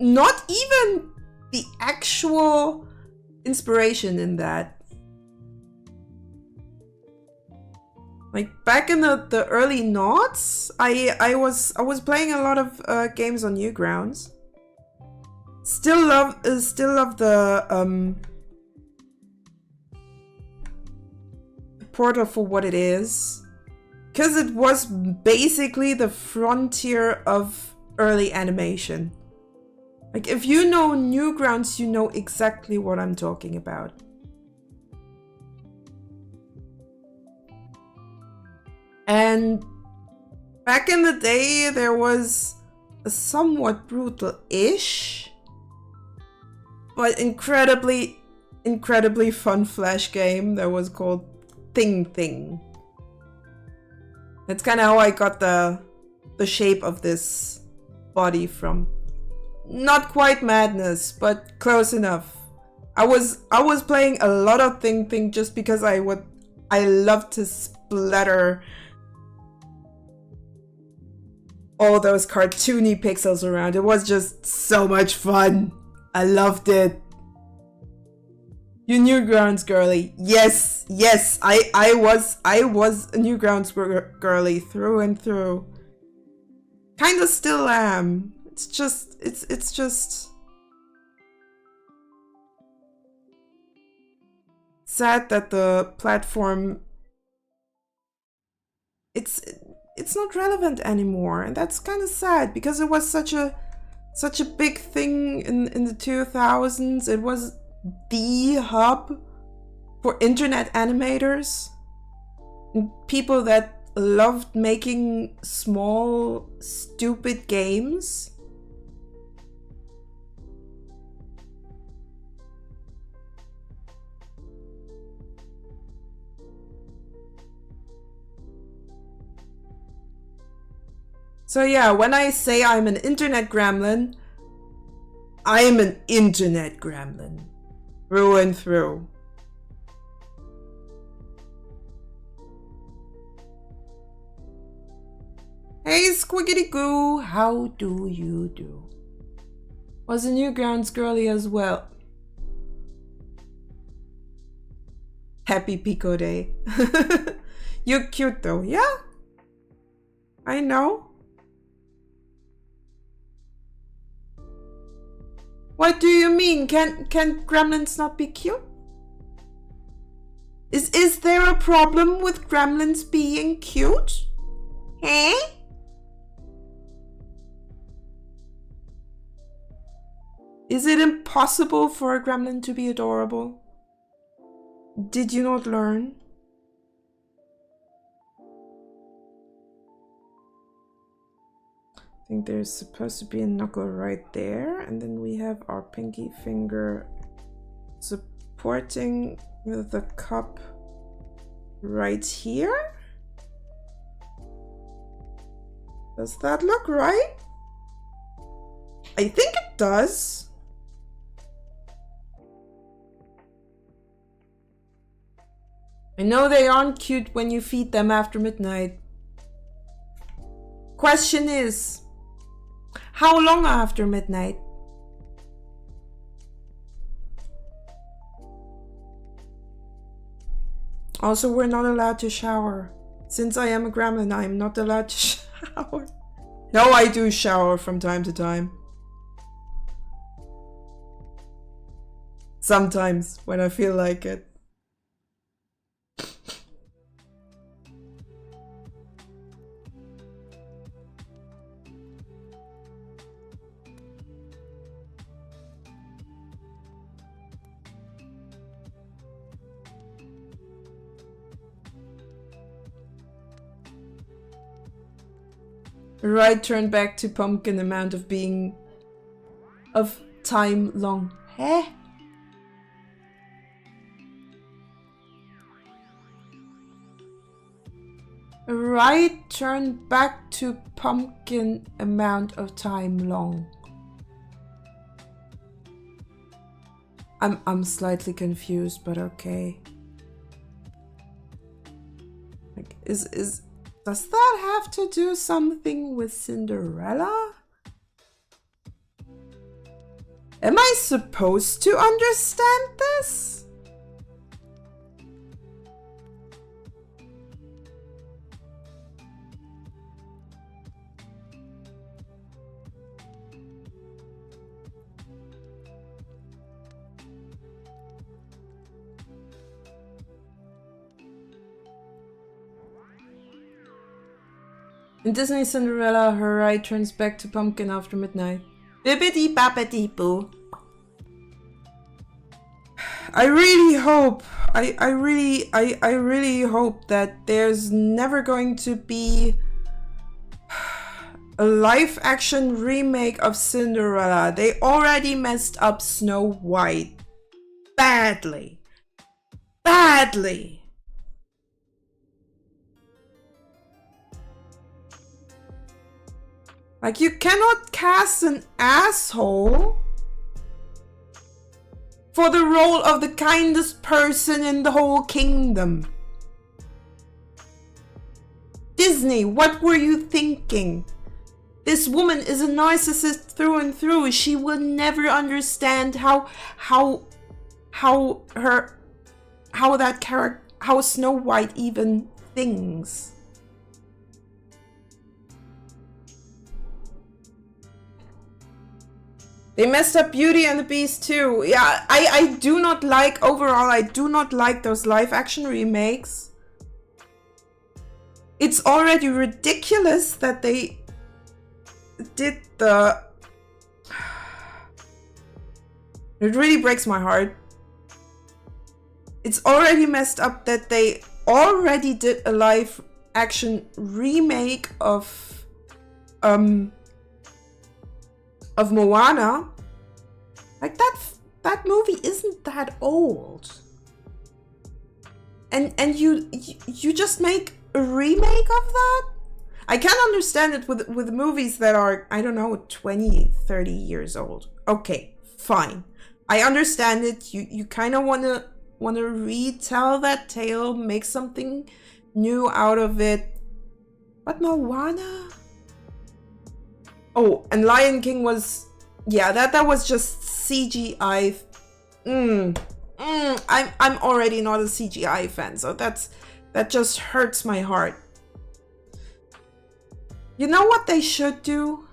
not even the actual inspiration in that. Like back in the early noughts, I was playing a lot of games on Newgrounds. Still love the Portal for what it is, because it was basically the frontier of early animation. Like if you know Newgrounds, you know exactly what I'm talking about. And back in the day, there was a somewhat brutal-ish, but incredibly fun Flash game that was called Thing. That's kind of how I got the shape of this body from. Not quite madness, but close enough. I was playing a lot of Thing just because I love to splatter all those cartoony pixels around. It was just so much fun. I loved it. You Newgrounds girly. Yes, I was a Newgrounds girly through and through. Kinda still am. It's just sad that the platform it's not relevant anymore, and that's kind of sad because it was such a big thing in the 2000s. It was the hub for internet animators and people that loved making small, stupid games. So yeah, when I say I'm an internet gremlin, I am an internet gremlin. Through and through. Hey Squiggity Goo, how do you do? Was a Newgrounds girly as well. Happy Pico Day. You're cute though, yeah? I know. What do you mean? Can gremlins not be cute? Is there a problem with gremlins being cute? Eh? Is it impossible for a gremlin to be adorable? Did you not learn? I think there's supposed to be a knuckle right there, and then we have our pinky finger supporting the cup right here. Does that look right? I think it. Does. I know they aren't cute when you feed them after midnight. Question is, how long after midnight? Also, we're not allowed to shower. Since I am a gremlin, I'm not allowed to shower. No, I do shower from time to time. Sometimes, when I feel like it. Right turn back to pumpkin amount of being of time long. Eh? Right turn back to pumpkin amount of time long. I'm slightly confused, but okay. Like does that have to do something with Cinderella? Am I supposed to understand this? In Disney Cinderella, her ride turns back to pumpkin after midnight. Bibbidi babbidi boo. I really hope, I really hope that there's never going to be a live action remake of Cinderella. They already messed up Snow White. Badly. Badly. Like, you cannot cast an asshole for the role of the kindest person in the whole kingdom. Disney, what were you thinking? This woman is a narcissist through and through. She will never understand how Snow White even thinks. They messed up Beauty and the Beast too. Yeah, I do not like, overall, I do not like those live action remakes. It's already ridiculous that they did the... It really breaks my heart. It's already messed up that they already did a live action remake of Moana. Like, that movie isn't that old. And you just make a remake of that? I can understand it with movies that are, I don't know, 20, 30 years old. Okay, fine. I understand it. You kind of want to retell that tale, make something new out of it. But Moana? Oh, and Lion King was, yeah, that was just CGI. I'm already not a CGI fan, so that just hurts my heart. You know what they should do?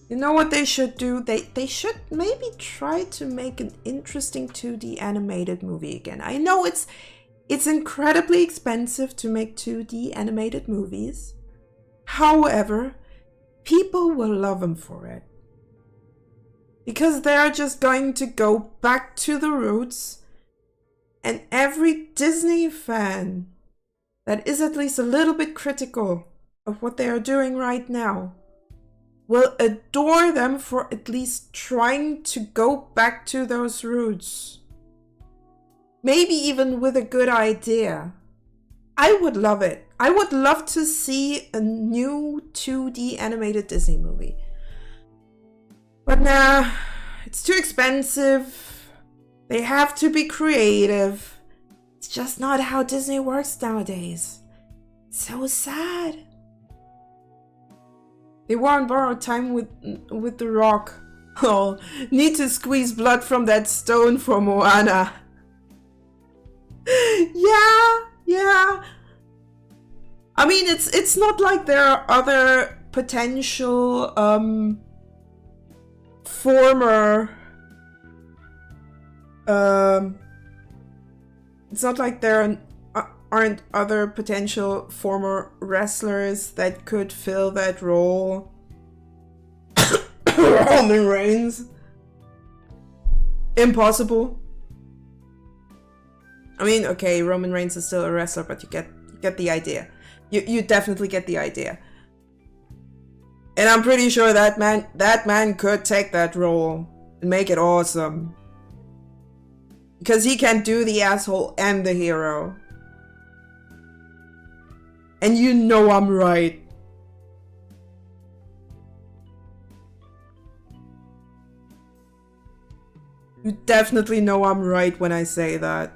You know what they should do? They should maybe try to make an interesting 2D animated movie again. I know it's incredibly expensive to make 2D animated movies. However, people will love them for it. Because they're just going to go back to the roots, and every Disney fan that is at least a little bit critical of what they are doing right now will adore them for at least trying to go back to those roots. Maybe even with a good idea. I would love it. I would love to see a new 2D animated Disney movie. But nah, it's too expensive. They have to be creative. It's just not how Disney works nowadays. It's so sad. They won't borrow time with the Rock. Oh, need to squeeze blood from that stone for Moana. Yeah. I mean, it's not like there are other potential former it's not like there aren't other potential former wrestlers that could fill that role. Roman Reigns. Impossible. I mean, okay, Roman Reigns is still a wrestler, but you get the idea. You definitely get the idea. And I'm pretty sure that man could take that role and make it awesome. Because he can do the asshole and the hero. And you know I'm right. You definitely know I'm right when I say that.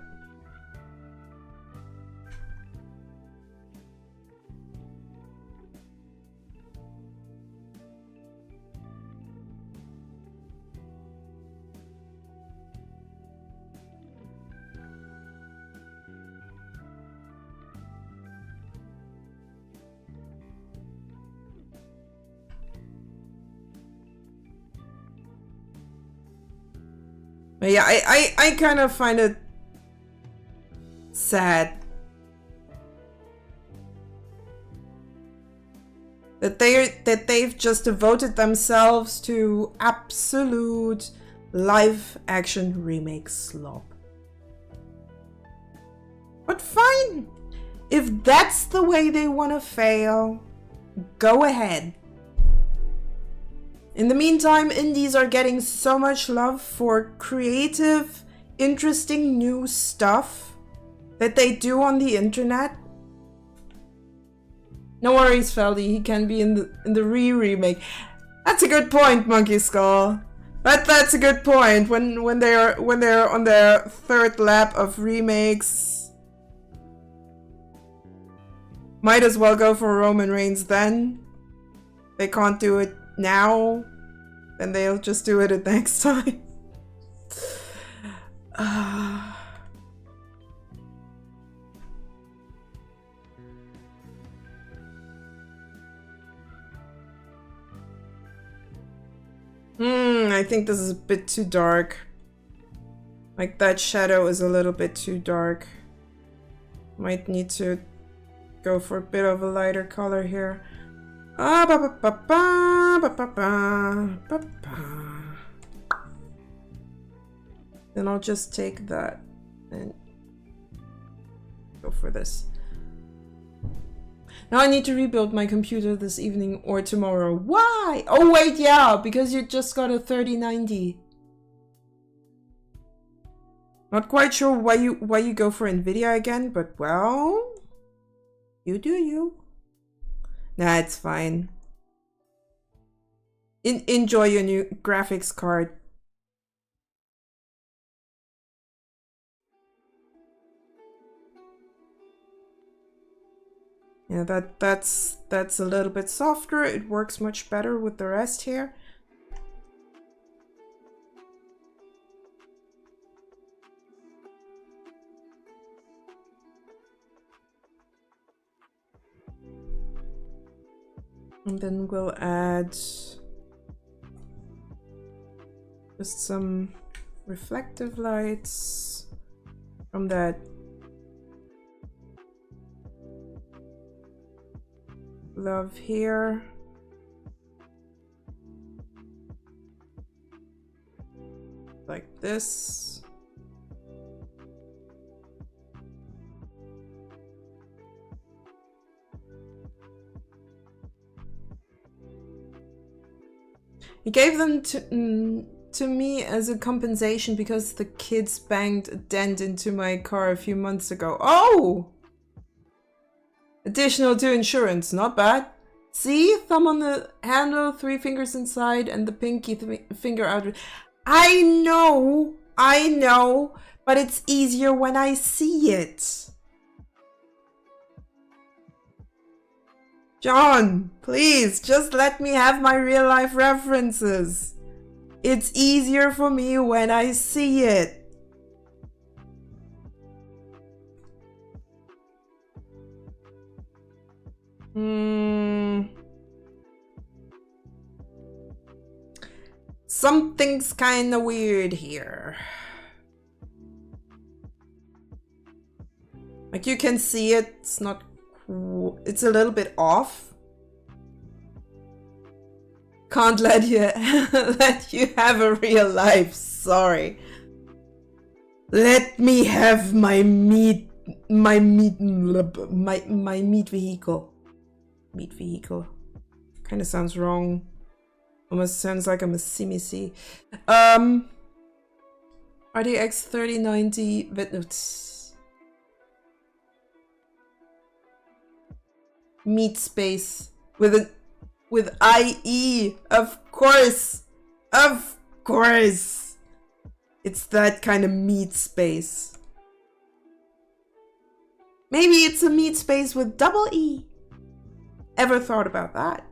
But yeah, I kind of find it sad that they've just devoted themselves to absolute live action remake slop. But fine, if that's the way they want to fail, go ahead. In the meantime, indies are getting so much love for creative, interesting new stuff that they do on the internet. No worries, Feldy, he can be in the remake. That's a good point, Monkey Skull. That's a good point. When they're on their third lap of remakes, might as well go for Roman Reigns then. They can't do it now, then they'll just do it next time. I think this is a bit too dark. Like, that shadow is a little bit too dark. Might need to go for a bit of a lighter color here. Then I'll just take that and go for this. Now I need to rebuild my computer this evening or tomorrow. Why? Oh wait, yeah, because you just got a 3090. Not quite sure why you go for Nvidia again, but well, you do you. Nah, it's fine. Enjoy your new graphics card. Yeah, that's a little bit softer. It works much better with the rest here. And then we'll add just some reflective lights from that love here. Like this. He gave them to me as a compensation because the kids banged a dent into my car a few months ago. Oh! Additional to insurance, not bad. See? Thumb on the handle, 3 fingers inside, and the pinky finger out. I know, But it's easier when I see it. John, please, just let me have my real life references. It's easier for me when I see it. Something's kind of weird here. Like you can see it, it's not, it's a little bit off. Can't let you let you have a real life, sorry. Let me have my meat vehicle. Meat vehicle. Kind of sounds wrong. Almost sounds like I'm a simisi. RDX 3090 meat space with IE, of course. Of course. It's that kind of meat space. Maybe it's a meat space with double E. Ever thought about that?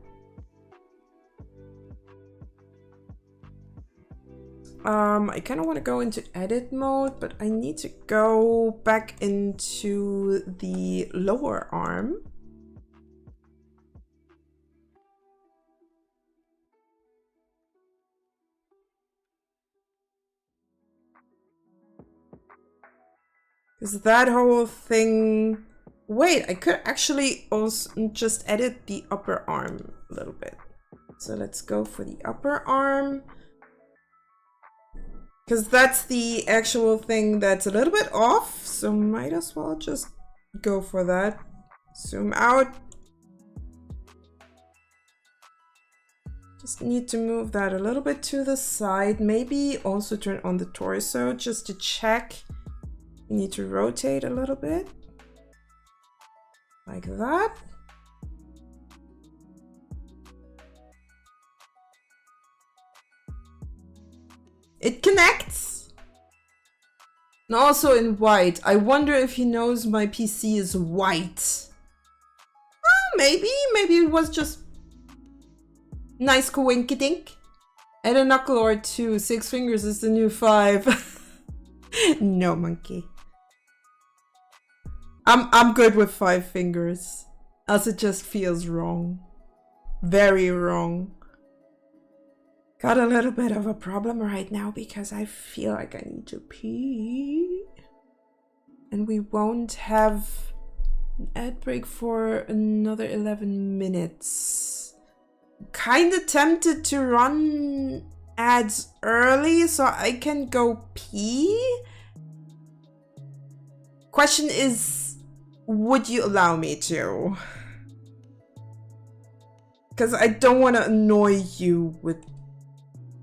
I kind of want to go into edit mode, but I need to go back into the lower arm. Because that whole thing... Wait, I could actually also just edit the upper arm a little bit. So let's go for the upper arm. Because that's the actual thing that's a little bit off. So might as well just go for that. Zoom out. Just need to move that a little bit to the side. Maybe also turn on the torso just to check. You need to rotate a little bit. Like that. It connects! And also in white. I wonder if he knows my PC is white. Oh, maybe it was just nice coinkydink. And a knuckle or two. 6 fingers is the new 5. No, monkey. I'm good with 5 fingers. Else it just feels wrong. Very wrong. Got a little bit of a problem right now because I feel like I need to pee. And we won't have an ad break for another 11 minutes. Kinda tempted to run ads early so I can go pee. Question is, would you allow me to? Because I don't want to annoy you with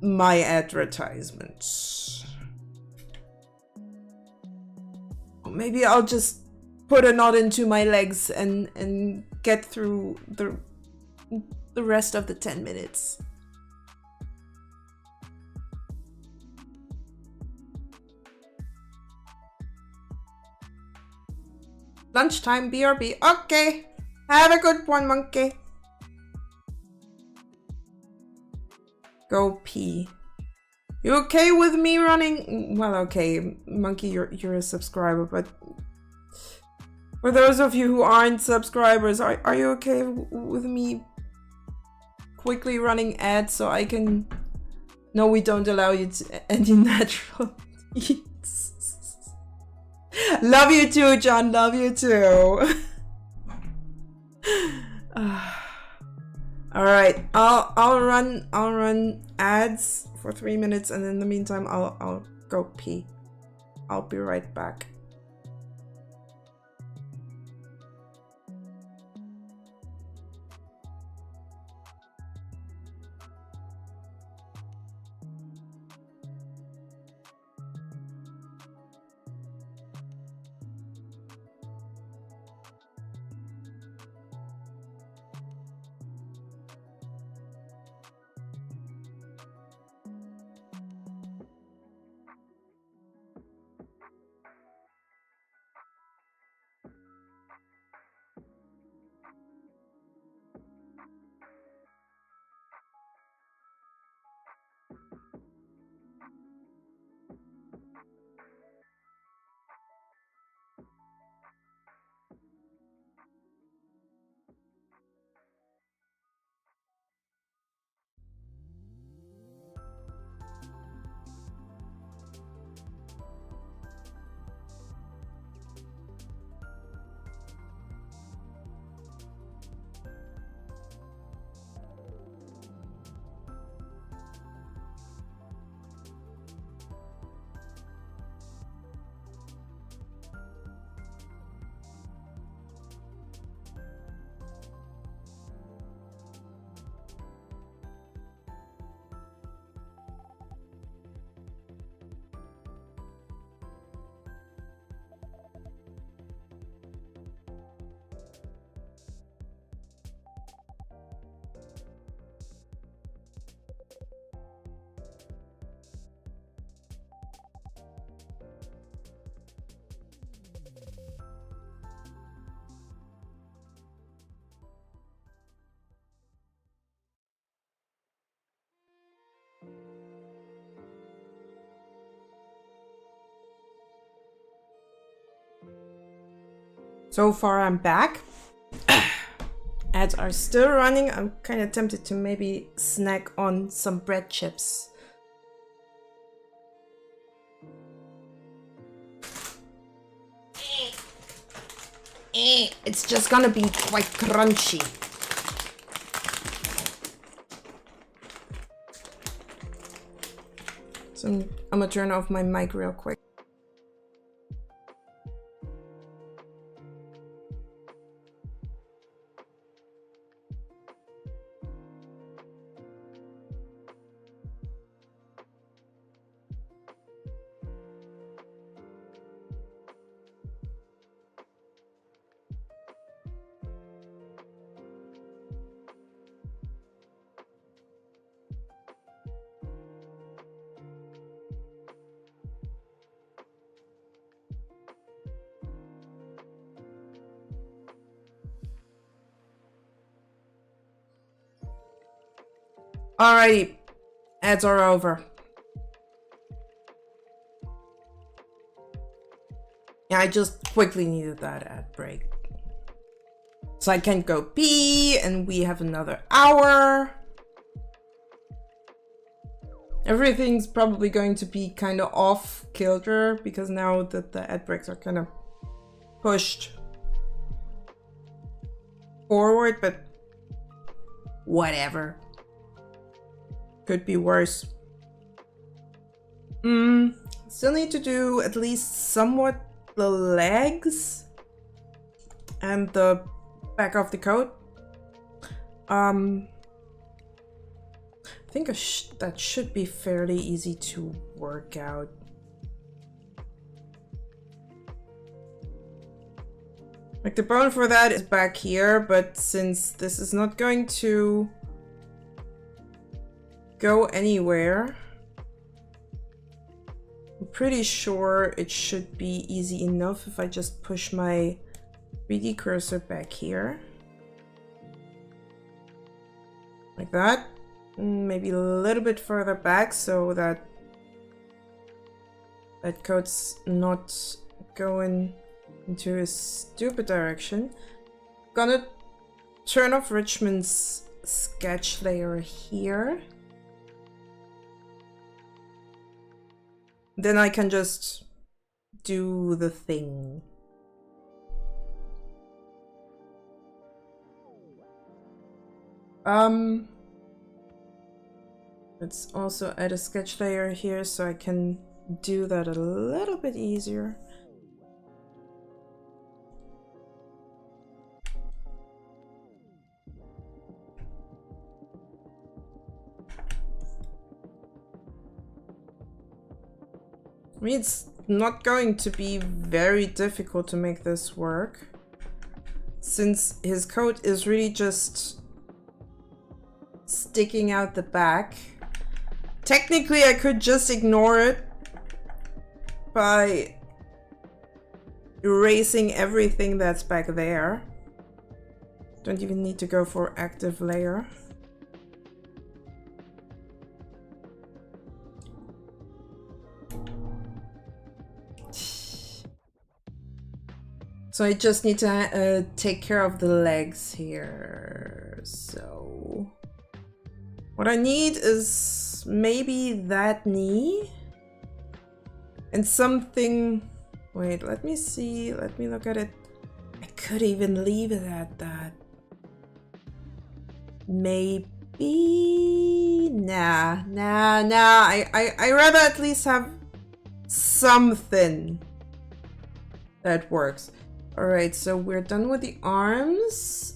my advertisements. Or maybe I'll just put a knot into my legs and get through the rest of the 10 minutes. Lunchtime, BRB. Okay. Have a good one, monkey. Go pee. You okay with me running? Well, okay, monkey, you're a subscriber, but for those of you who aren't subscribers, are you okay with me quickly running ads so I can... No, we don't allow you to any natural eats. Love you too, John. Love you too. All right, I'll run ads for 3 minutes, and in the meantime, I'll go pee. I'll be right back. So far I'm back. Ads are still running. I'm kind of tempted to maybe snack on some bread chips. It's just gonna be quite crunchy. So I'm gonna turn off my mic real quick. Alrighty, ads are over. Yeah, I just quickly needed that ad break. So I can go pee, and we have another hour. Everything's probably going to be kind of off kilter because now that the ad breaks are kind of pushed forward, but whatever. Could be worse. Still need to do at least somewhat the legs and the back of the coat. I think that should be fairly easy to work out. Like the bone for that is back here, but since this is not going to go anywhere, I'm pretty sure it should be easy enough if I just push my 3D cursor back here. Like that. Maybe a little bit further back so that that coat's not going into a stupid direction. Gonna turn off Richmond's sketch layer here. Then I can just do the thing. Let's also add a sketch layer here so I can do that a little bit easier. I mean, it's not going to be very difficult to make this work, since his coat is really just sticking out the back. Technically, I could just ignore it by erasing everything that's back there. Don't even need to go for active layer. So I just need to take care of the legs here. So what I need is maybe that knee and something. Wait, let me see. Let me look at it. I could even leave it at that. Maybe. Nah. I rather at least have something that works. Alright, so we're done with the arms.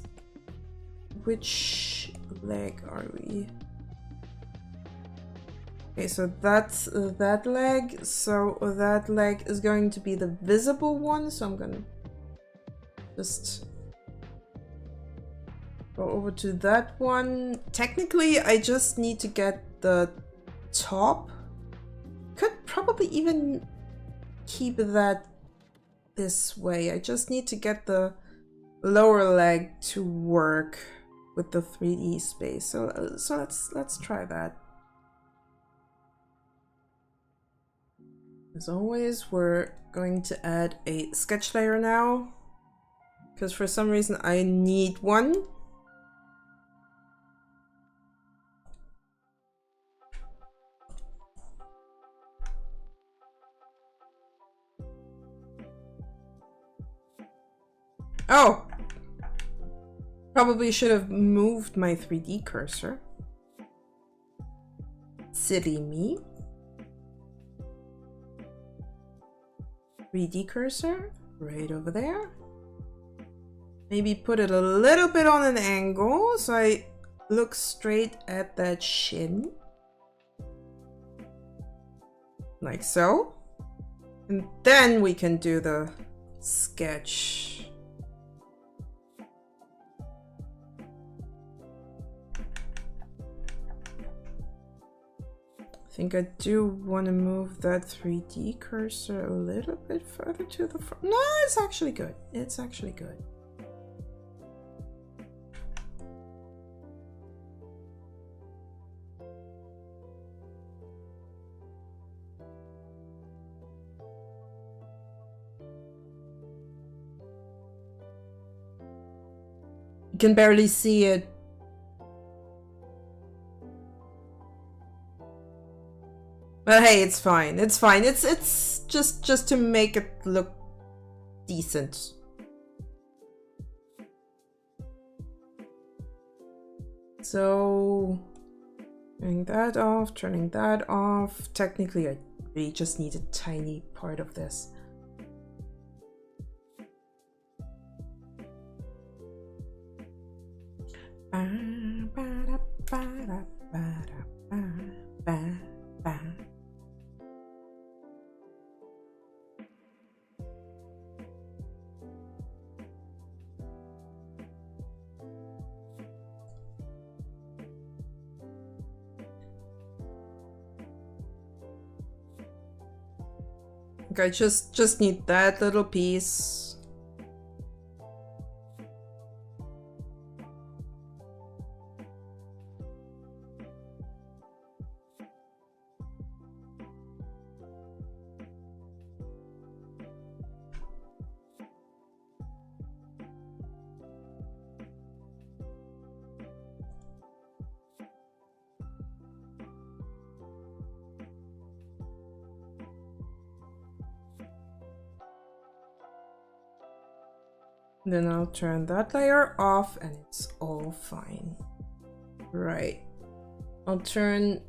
Which leg are we? Okay, so that's that leg. So that leg is going to be the visible one. So I'm gonna just go over to that one. Technically, I just need to get the top. Could probably even keep that this way. I just need to get the lower leg to work with the 3D space. So let's try that. As always, we're going to add a sketch layer now. Because for some reason I need one. Oh! Probably should have moved my 3D cursor. Silly me. 3D cursor right over there. Maybe put it a little bit on an angle so I look straight at that shin. Like so. And then we can do the sketch. I think I do want to move that 3D cursor a little bit further to the front. No, it's actually good. It's actually good. You can barely see it. But hey, it's fine. It's fine. It's just to make it look decent. So turning that off, turning that off. Technically, I really just need a tiny part of this. Okay, just need that little piece. Then I'll turn that layer off and it's all fine. Right. I'll turn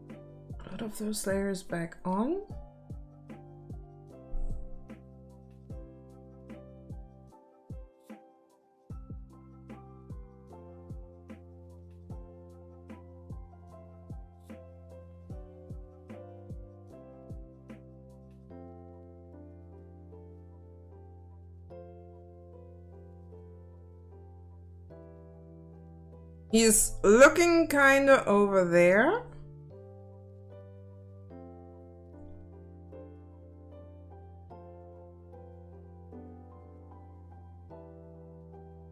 a lot of those layers back on. He's looking kind of over there.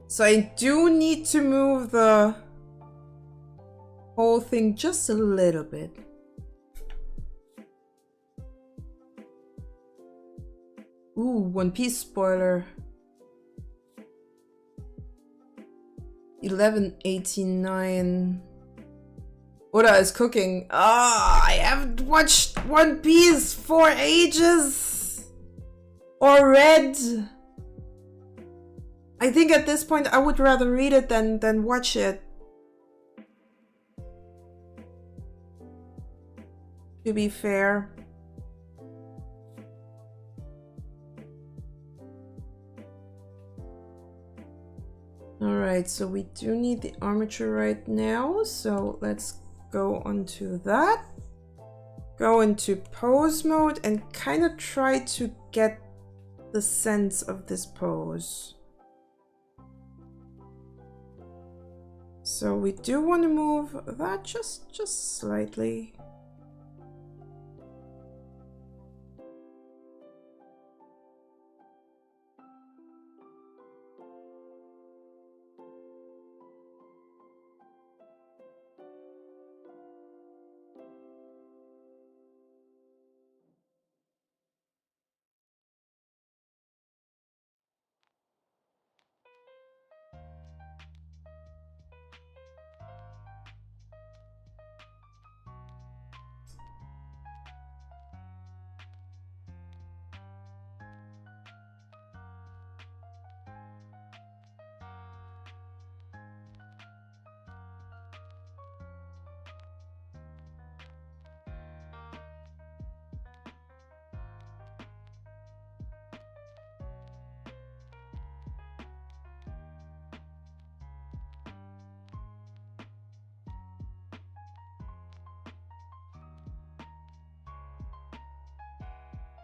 So I do need to move the whole thing just a little bit. Ooh, One Piece spoiler. 1189. Oda is cooking. Ah, I haven't watched One Piece for ages. Or read. I think at this point I would rather read it than watch it. To be fair. Alright, so we do need the armature right now, so let's go onto that. Go into pose mode and kind of try to get the sense of this pose. So we do want to move that just slightly.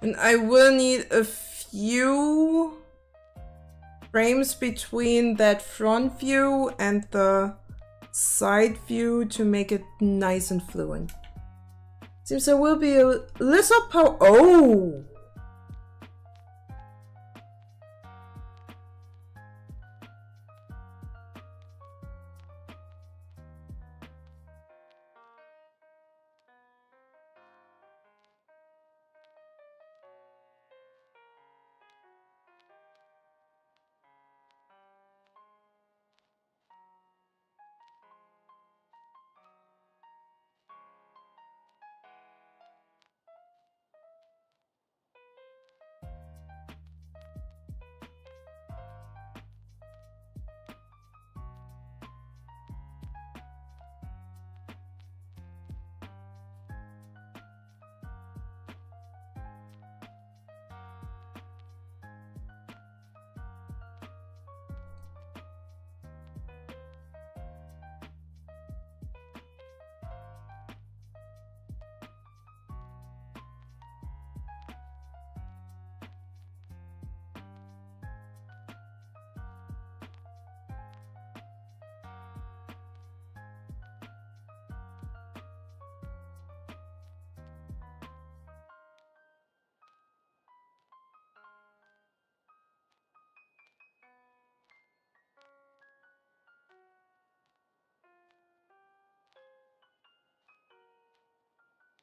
And I will need a few frames between that front view and the side view to make it nice and fluent. Seems there will be a little power. Oh!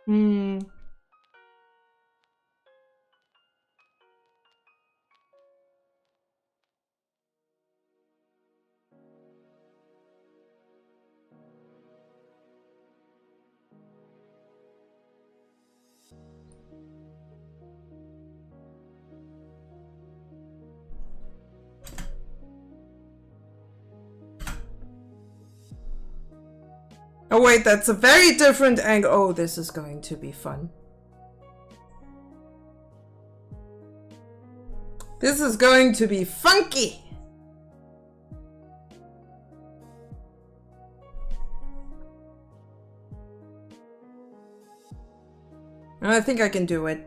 Hmm. Oh wait, that's a very different angle. Oh, this is going to be fun. This is going to be funky. I think I can do it.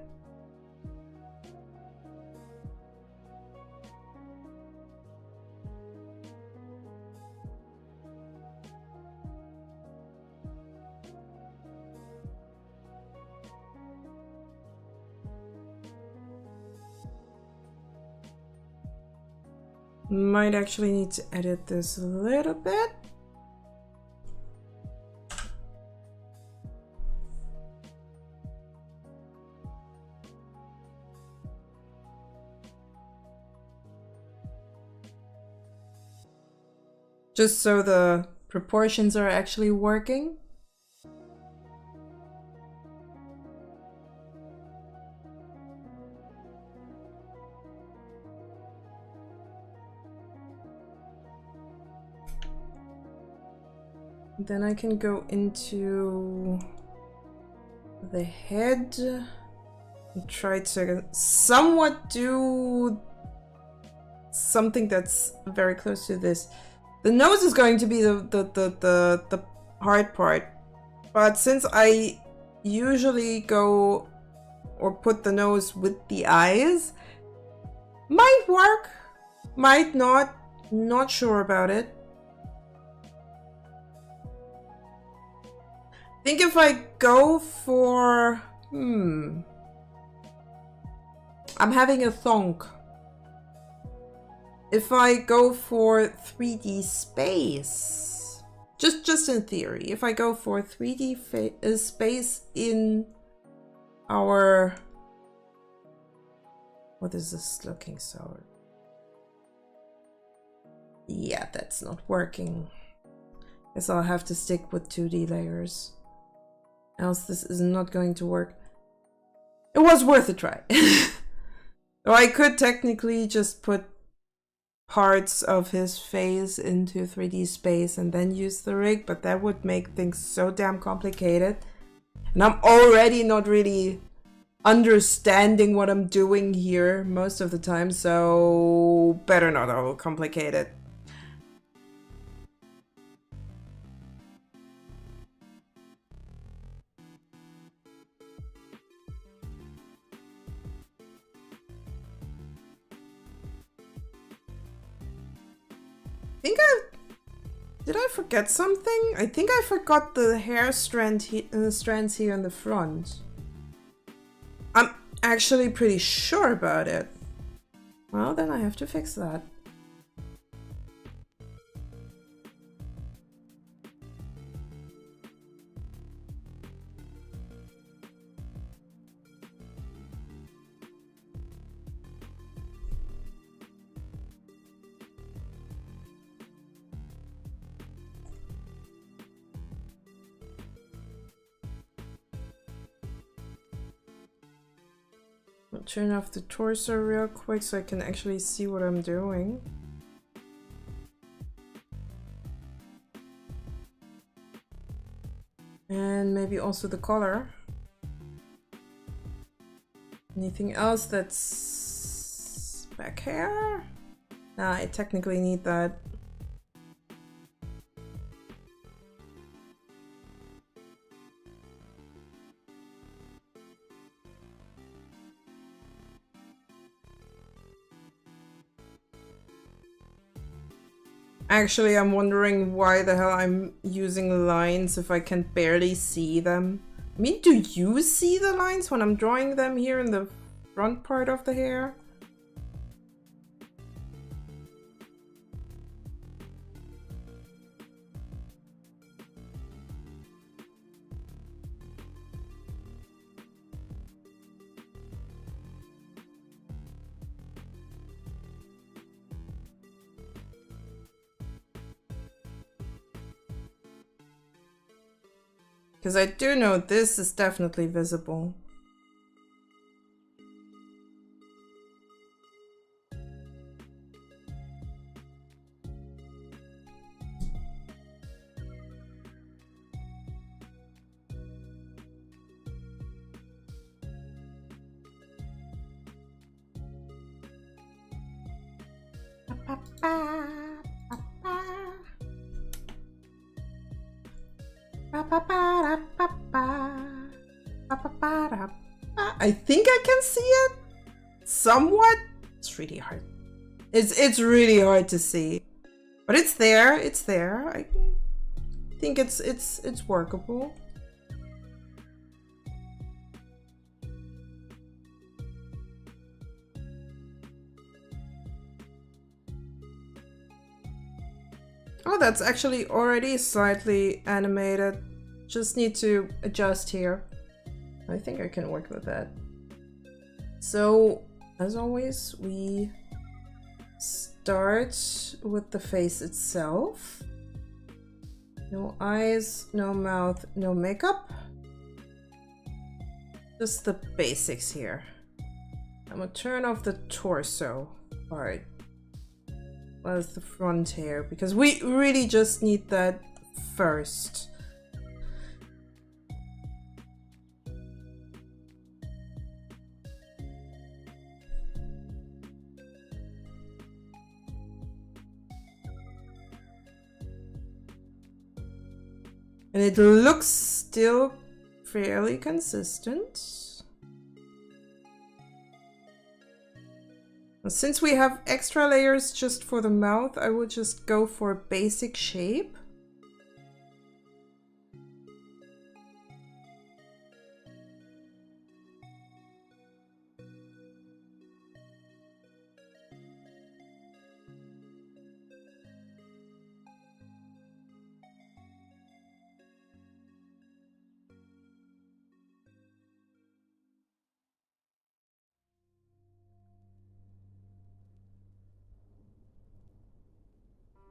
Might actually need to edit this a little bit. Just so the proportions are actually working. Then I can go into the head and try to somewhat do something that's very close to this. The nose is going to be the hard part, but since I usually go or put the nose with the eyes, might work, might not sure about it. I think if I go for I'm having a thonk. If I go for 3D space, just in theory, if I go for 3D space in our, what is this looking so? Yeah, that's not working. Guess I'll have to stick with 2D layers. Else this is not going to work. It was worth a try. So I could technically just put parts of his face into 3D space and then use the rig, but that would make things so damn complicated. And I'm already not really understanding what I'm doing here most of the time, so better not overcomplicate it. think did I forget something? I think I forgot the hair strands here in the front. I'm actually pretty sure about it. Well, then I have to fix that. I'll turn off the torso real quick so I can actually see what I'm doing. And maybe also the color. Anything else that's back hair? Nah, I technically need that. Actually, I'm wondering why the hell I'm using lines if I can barely see them. I mean, do you see the lines when I'm drawing them here in the front part of the hair? Because I do know this is definitely visible. I think I can see it somewhat. It's really hard. It's really hard to see, but it's there. It's there. I think it's workable. Oh, that's actually already slightly animated. Just need to adjust here. I think I can work with that. So, as always, we start with the face itself. No eyes, no mouth, no makeup. Just the basics here. I'm gonna turn off the torso part. As the front hair, because we really just need that first. And it looks still fairly consistent. Since we have extra layers just for the mouth, I would just go for a basic shape.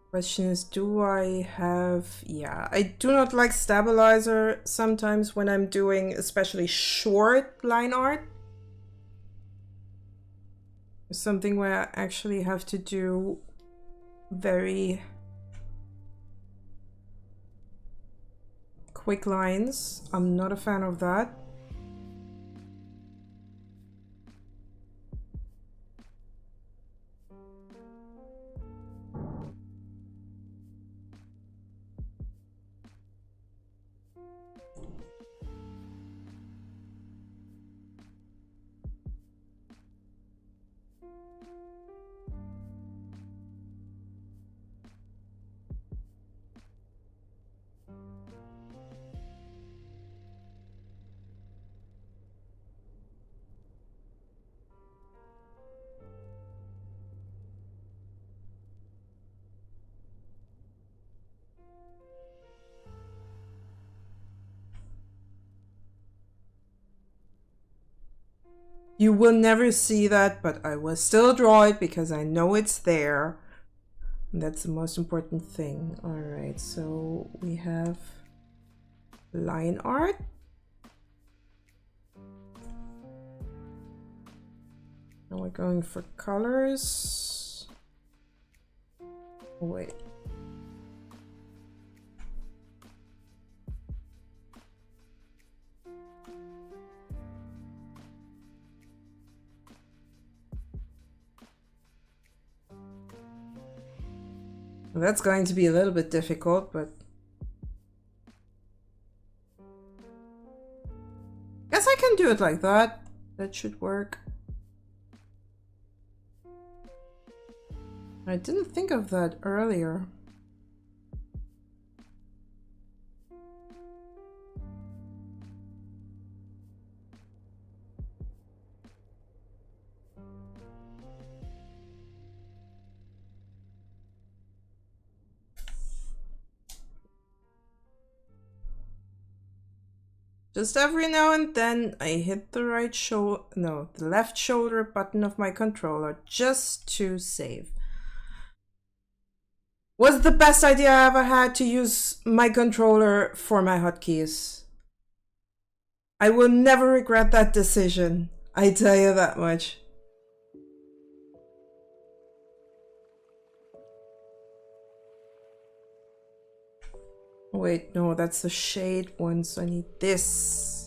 Question is, do I have... Yeah, I do not like stabilizer sometimes when I'm doing especially short line art. Something where I actually have to do very quick lines. I'm not a fan of that. You will never see that, but I will still draw it because I know it's there. And that's the most important thing. All right, so we have line art. Now we're going for colors. Oh, wait. That's going to be a little bit difficult, but guess I can do it like that. That should work. I didn't think of that earlier. Just every now and then I hit the the left shoulder button of my controller just to save. Was the best idea I ever had to use my controller for my hotkeys. I will never regret that decision. I tell you that much. Wait, no, that's the shade one, so I need this.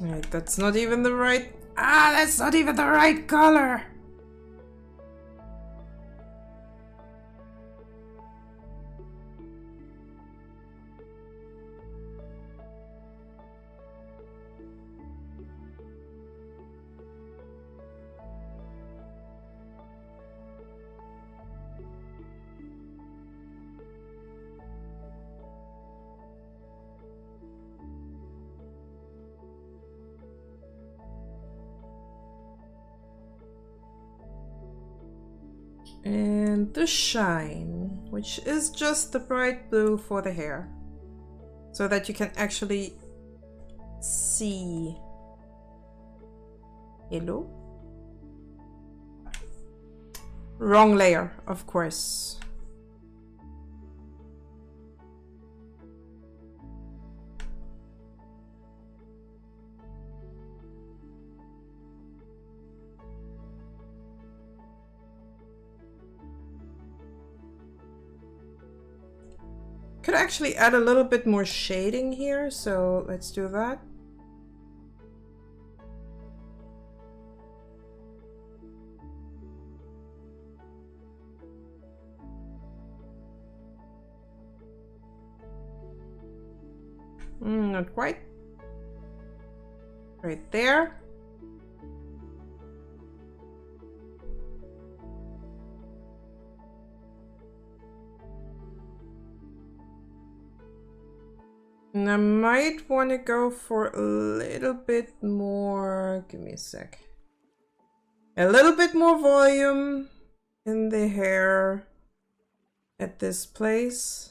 Right, that's not even the right... that's not even the right color! And the shine, which is just the bright blue for the hair, so that you can actually see. Hello? Wrong layer, of course. Could actually add a little bit more shading here, so let's do that. Not quite. Right there. And I might want to go for a little bit more, give me a sec. A little bit more volume in the hair at this place.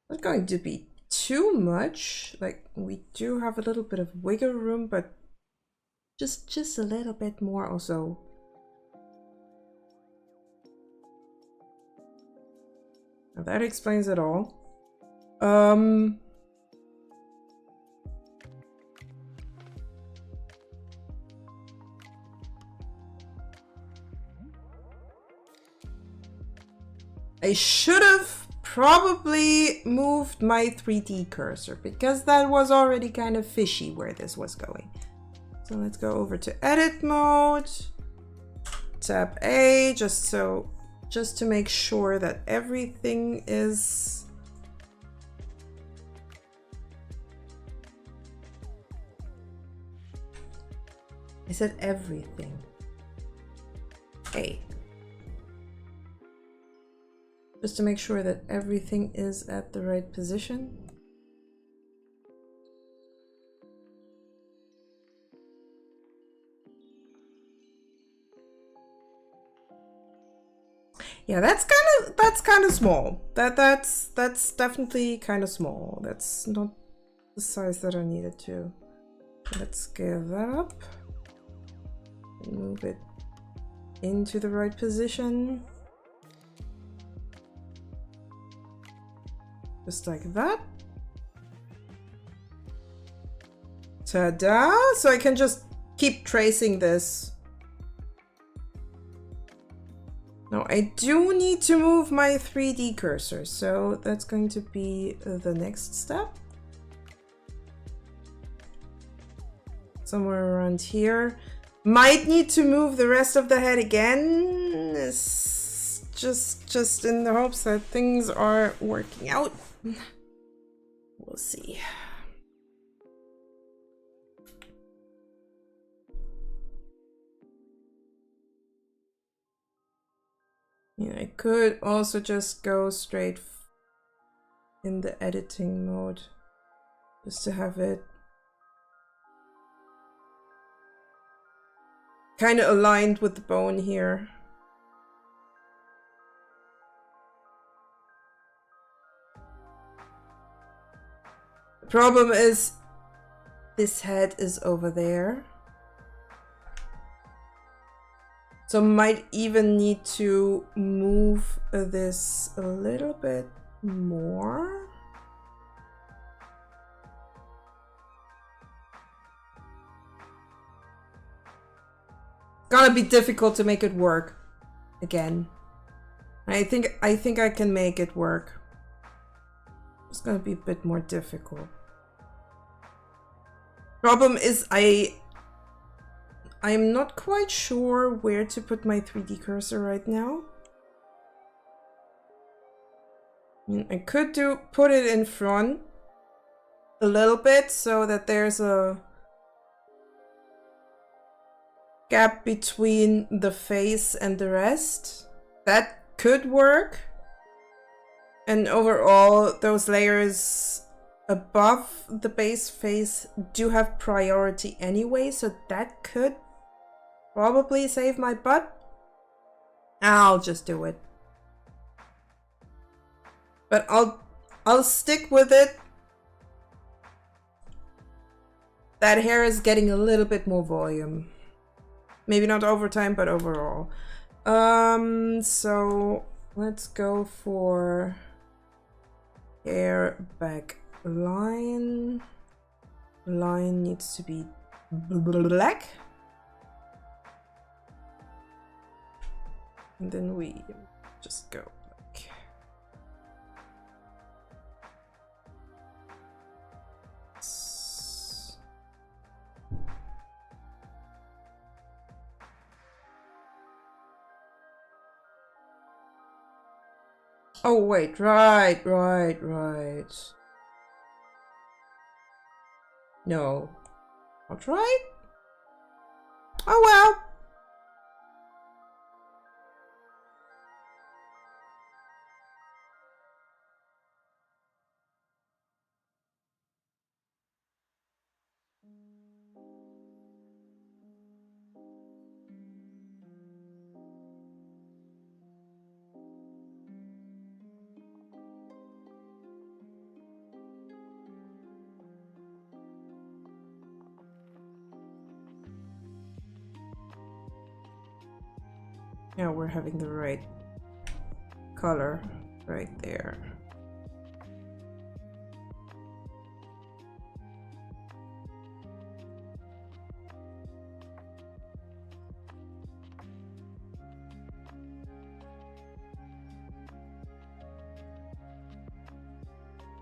Not going to be too much. Like, we do have a little bit of wiggle room, but just a little bit more also. Now that explains it all. I should have probably moved my 3D cursor because that was already kind of fishy where this was going. So let's go over to edit mode, tap A, just to make sure that everything is I said everything. A. just to make sure that everything is at the right position. Yeah, that's kind of small. That's definitely kind of small. That's not the size that I needed to. Let's scale that up. Move it into the right position. Just like that. Ta-da! So I can just keep tracing this. Now I do need to move my 3D cursor, so that's going to be the next step. Somewhere around here. Might need to move the rest of the head again. It's just in the hopes that things are working out. We'll see. Yeah, I could also just go straight in the editing mode, just to have it kind of aligned with the bone here. The problem is this head is over there. So might even need to move this a little bit more. Gonna be difficult to make it work again. I think I can make it work. It's gonna be a bit more difficult. Problem is I'm not quite sure where to put my 3D cursor right now. I could put it in front a little bit so that there's a gap between the face and the rest. That could work. And overall, those layers above the base face do have priority anyway, so that could probably save my butt. I'll just do it. But I'll stick with it. That hair is getting a little bit more volume. Maybe not over time, but overall. So let's go for hair back line. Line needs to be black. And then we just go like. Oh wait, right. No. Not right? Oh well. Yeah, we're having the right color right there.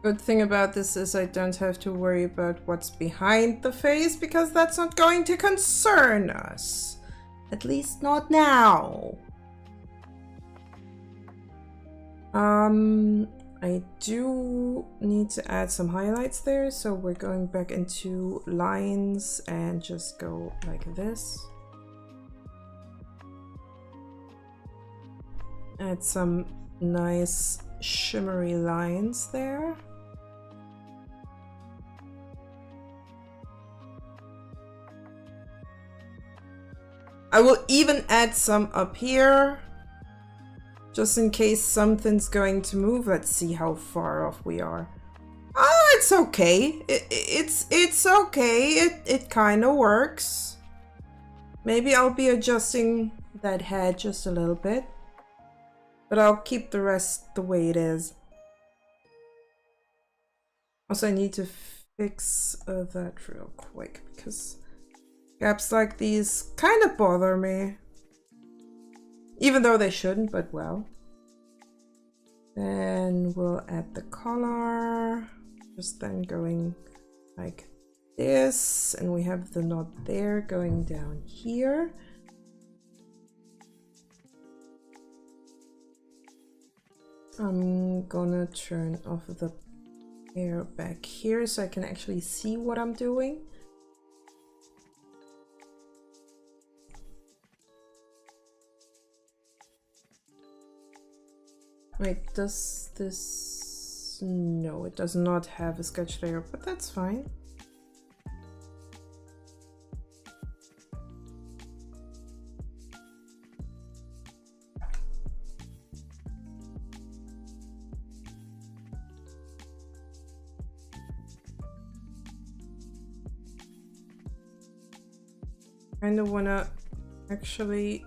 Good thing about this is I don't have to worry about what's behind the face because that's not going to concern us. At least not now. I do need to add some highlights there, so we're going back into lines and just go like this. Add some nice shimmery lines there. I will even add some up here, just in case something's going to move. Let's see how far off we are. Oh, it's okay. It's okay. It kind of works. Maybe I'll be adjusting that head just a little bit, but I'll keep the rest the way it is. Also, I need to fix that real quick because gaps like these kind of bother me. Even though they shouldn't, but well. Then we'll add the color. Just then going like this. And we have the knot there going down here. I'm gonna turn off the air back here so I can actually see what I'm doing. Wait, does this... No, it does not have a sketch layer, but that's fine. Kind of wanna actually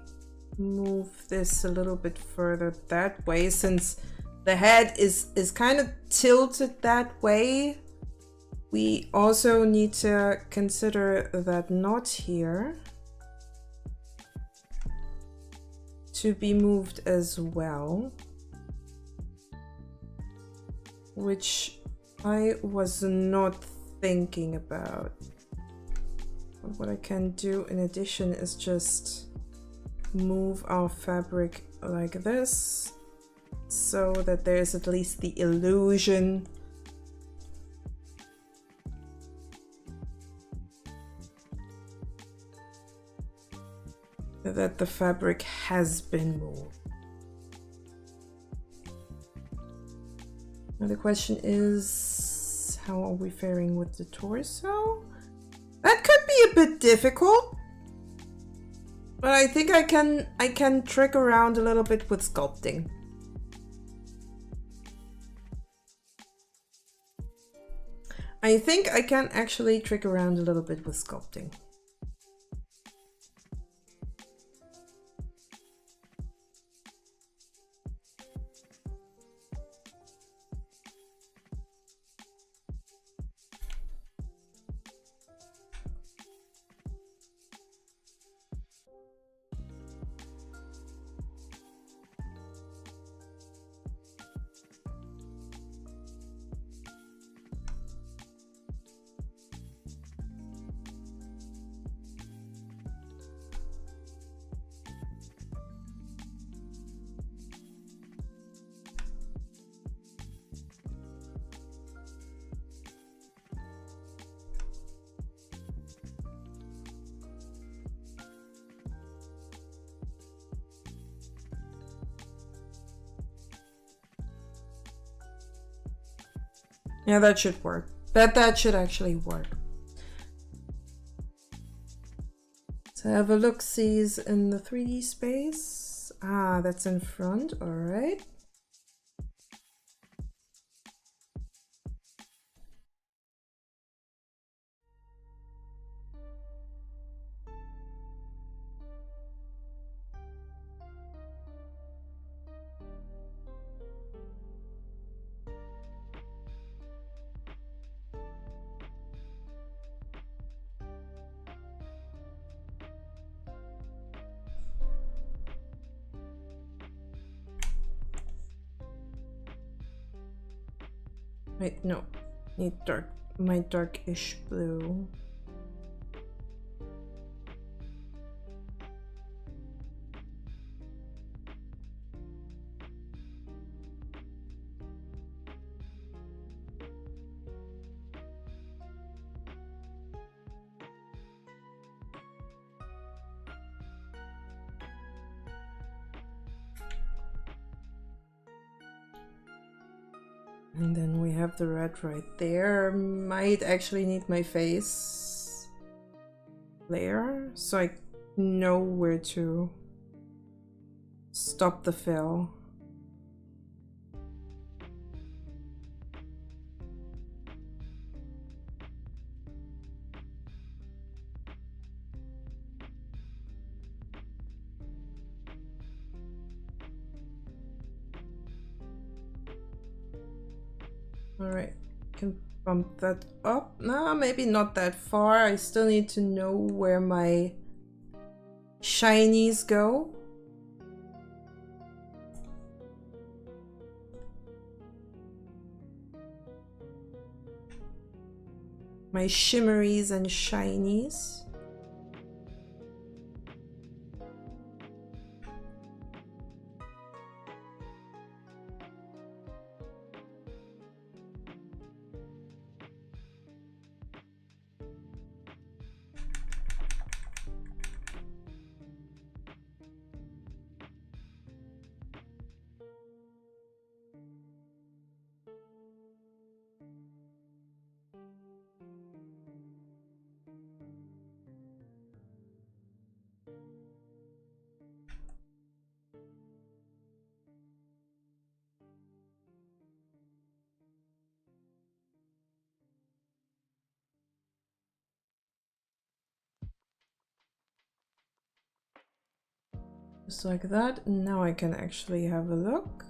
move this a little bit further that way, since the head is kind of tilted that way. We also need to consider that knot here to be moved as well, which I was not thinking about. But what I can do in addition is just move our fabric like this so that there's at least the illusion that the fabric has been moved. Now the question is, how are we faring with the torso? That could be a bit difficult. But I think I can trick around a little bit with sculpting. I think I can actually trick around a little bit with sculpting. Yeah, that should work. That should actually work. So have a look-sees in the 3D space. Ah, that's in front, all right. Wait, no. Need dark, my darkish blue. And then we have the red right there. Might actually need my face layer so I know where to stop the fill. Alright, can bump that up. No, maybe not that far. I still need to know where my shinies go. My shimmeries and shinies. Just like that. Now I can actually have a look.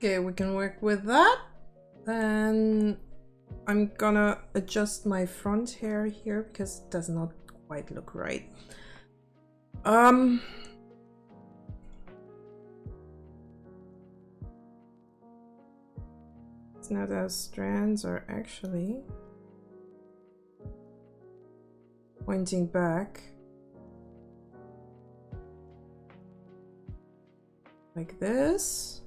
Okay, we can work with that. Then I'm gonna adjust my front hair here because it does not quite look right. So now those strands are actually pointing back like this.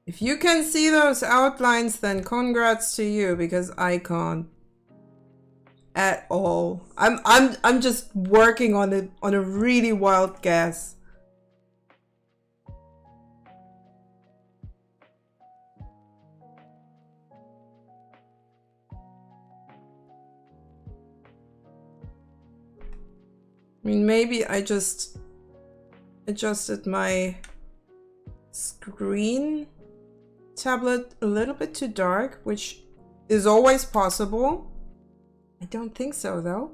If you can see those outlines, then congrats to you, because I can't at all. I'm just working on it on a really wild guess. I mean, maybe I just adjusted my screen tablet a little bit too dark, which is always possible. I don't think so though.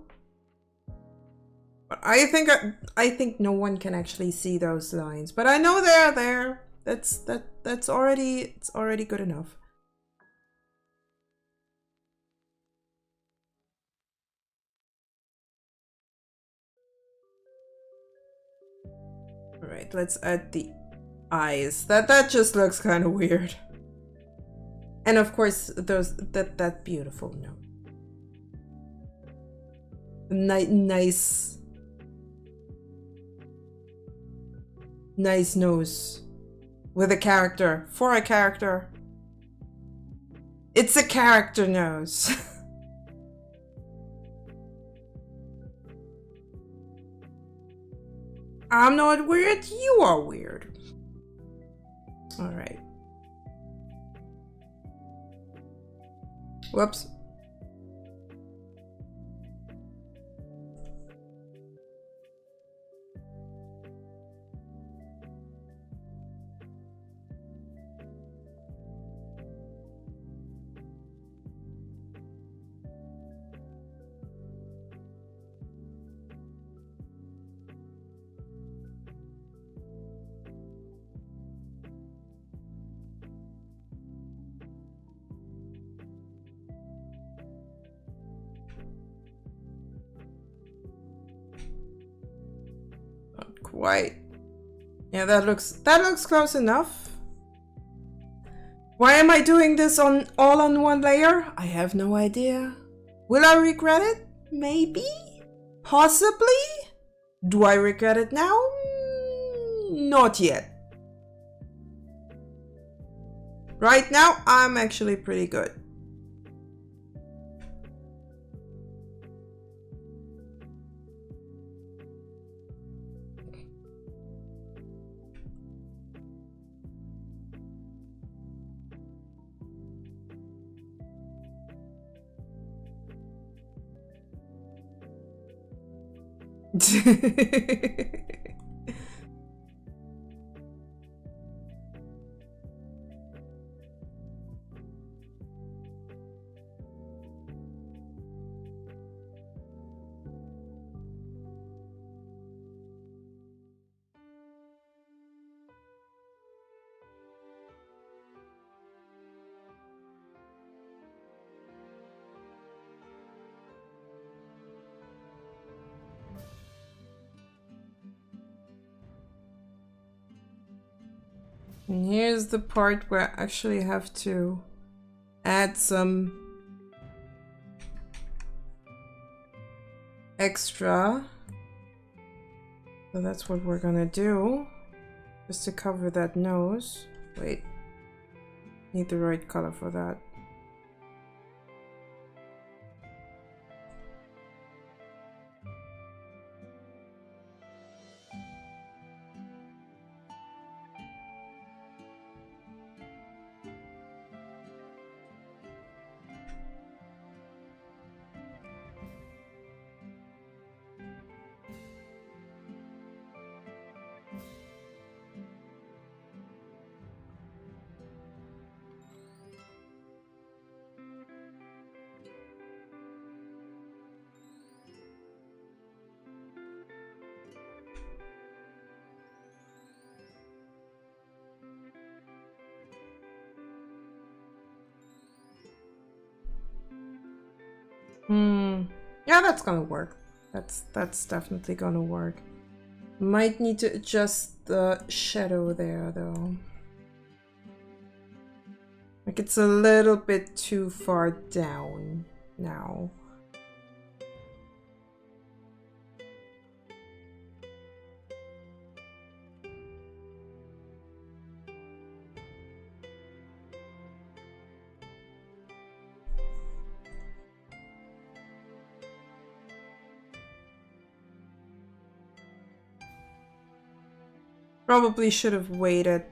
But I think no one can actually see those lines. But I know they're there. It's already good enough. All right, let's add the eyes. That just looks kind of weird. And of course, that beautiful note. Nice nose with a character, for a character. It's a character nose. I'm not weird, you are weird. All right. Whoops. white. Yeah, that looks close enough. Why am I doing this all on one layer? I have no idea. Will I regret it? Maybe? Possibly? Do I regret it now? Not yet. Right now, I'm actually pretty good. And here's the part where I actually have to add some extra. So that's what we're gonna do. Just to cover that nose. Wait. Need the right color for that. Yeah, that's gonna work. That's definitely gonna work. Might need to adjust the shadow there though. Like it's a little bit too far down now. Probably should have waited.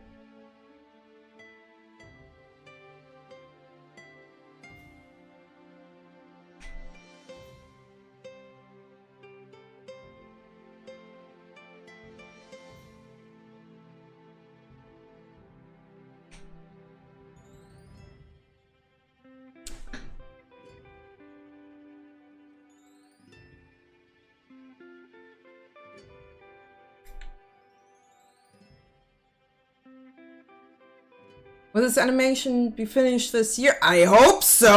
Will this animation be finished this year? I hope so!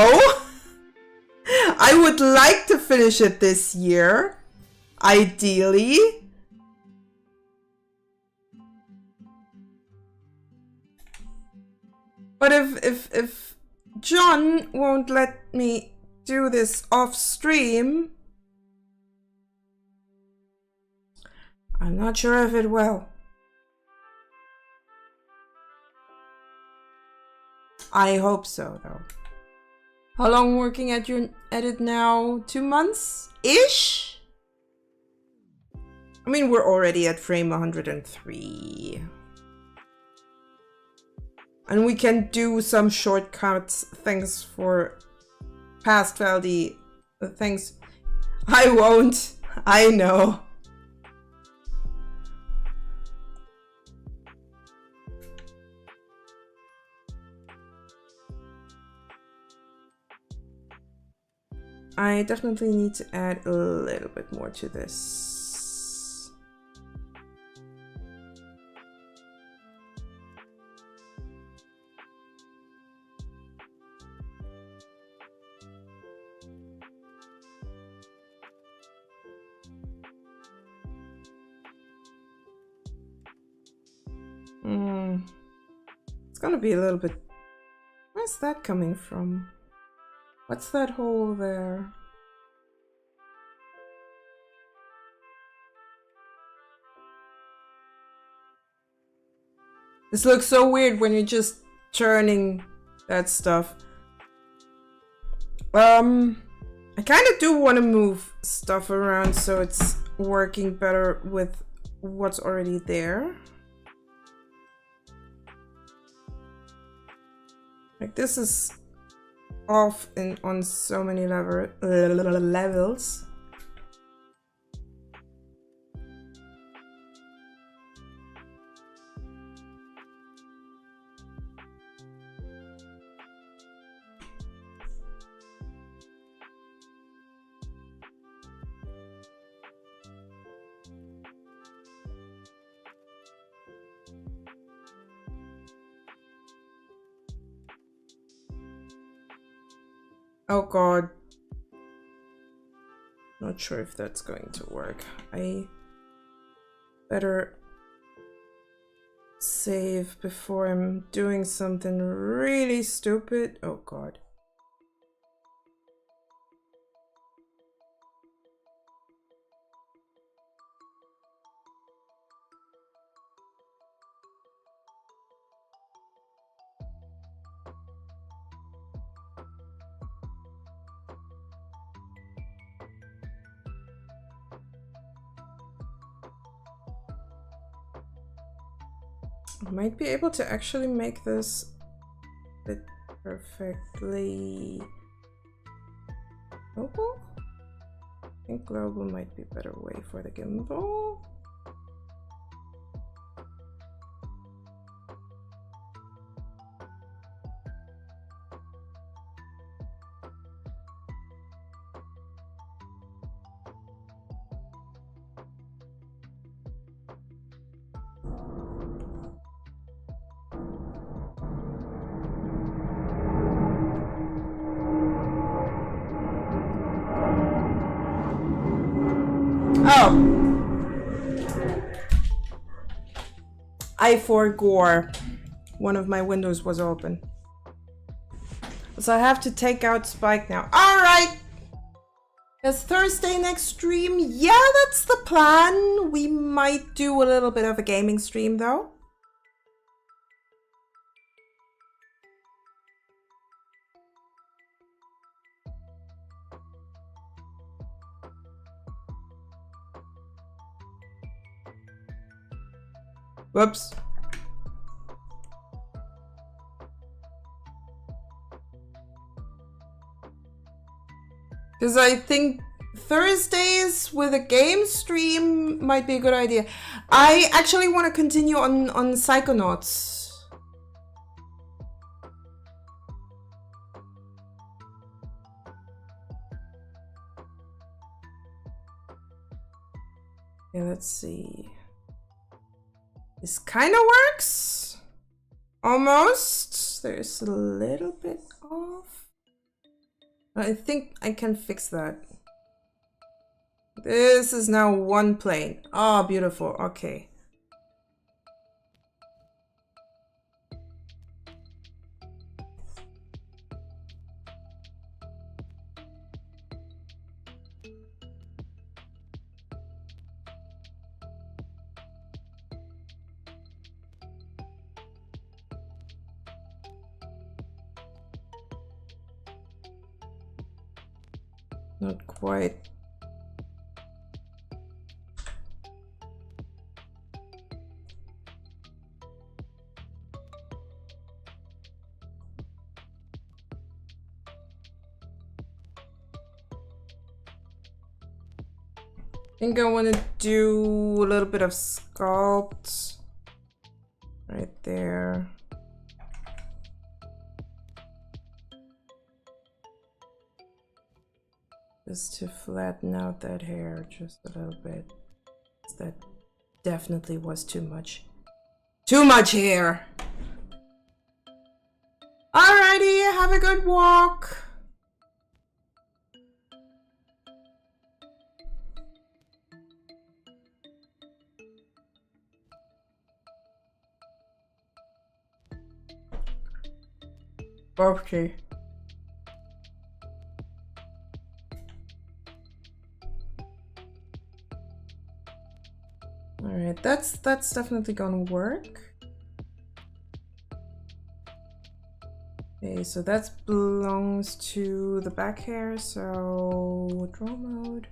I would like to finish it this year. Ideally. But if John won't let me do this off stream, I'm not sure if it will. I hope so, though. How long working at your edit now? 2 months-ish? I mean, we're already at frame 103. And we can do some shortcuts, things for past value things. I won't. I know. I definitely need to add a little bit more to this. gonna be a little bit... Where's that coming from? What's that hole there? This looks so weird when you're just turning that stuff. I kind of do want to move stuff around so it's working better with what's already there. Like this is off on so many levels. Oh god. Not sure if that's going to work. I better save before I'm doing something really stupid. Oh god. I might be able to actually make this fit perfectly global. I think global might be a better way for the gimbal. Oh! I forgot. One of my windows was open. So I have to take out Spike now. Alright! It's Thursday next stream. Yeah, that's the plan. We might do a little bit of a gaming stream though. Whoops. Because I think Thursdays with a game stream might be a good idea. I actually want to continue on Psychonauts. Yeah, let's see. This kind of works. Almost. There's a little bit off. I think I can fix that. This is now one plane. Oh, beautiful. Okay. Not quite. I think I want to do a little bit of sculpt right there. Just to flatten out that hair just a little bit. That definitely was too much. Too much hair! Alrighty, have a good walk! Okay. Alright, that's definitely gonna work. Okay, so that belongs to the back hair, so draw mode.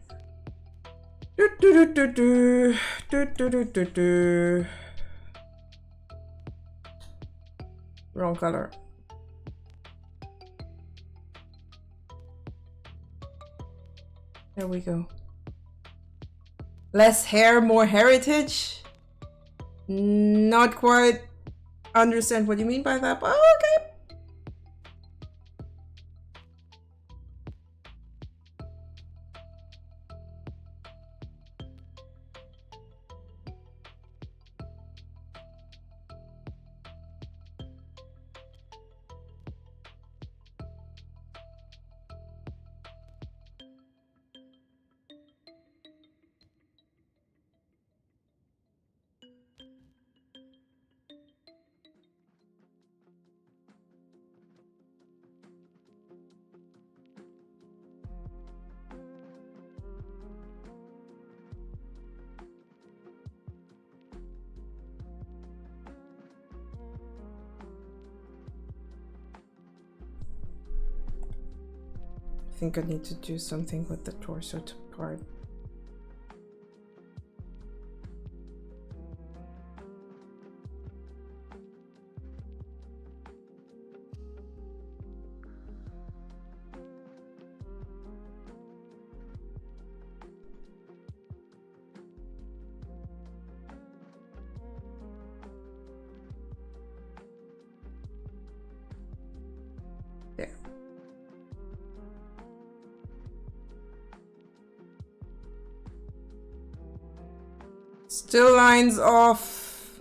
Wrong color. There we go. Less hair, more heritage? Not quite understand what you mean by that, but okay. I think I need to do something with the torso part. There. Still lines off.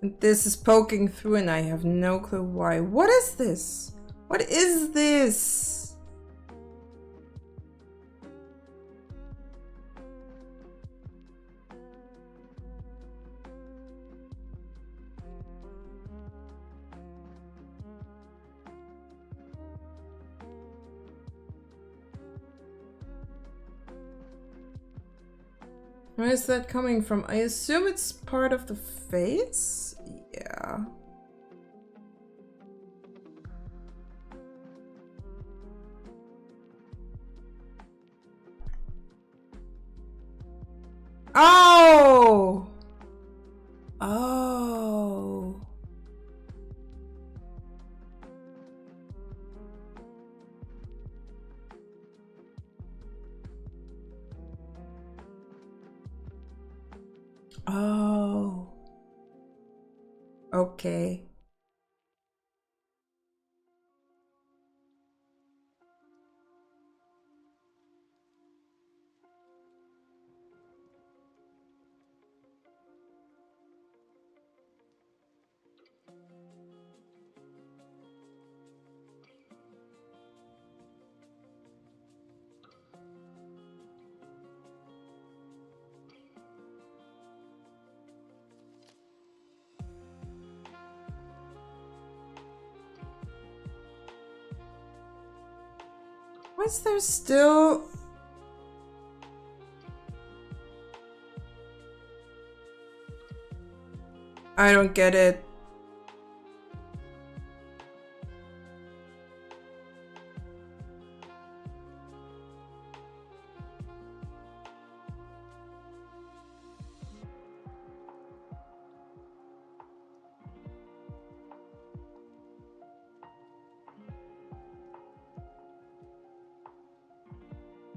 And this is poking through and I have no clue why. What is this? What is this? Where is that coming from? I assume it's part of the face? Yeah. Oh! Oh. Oh. Okay. Why is there still... I don't get it.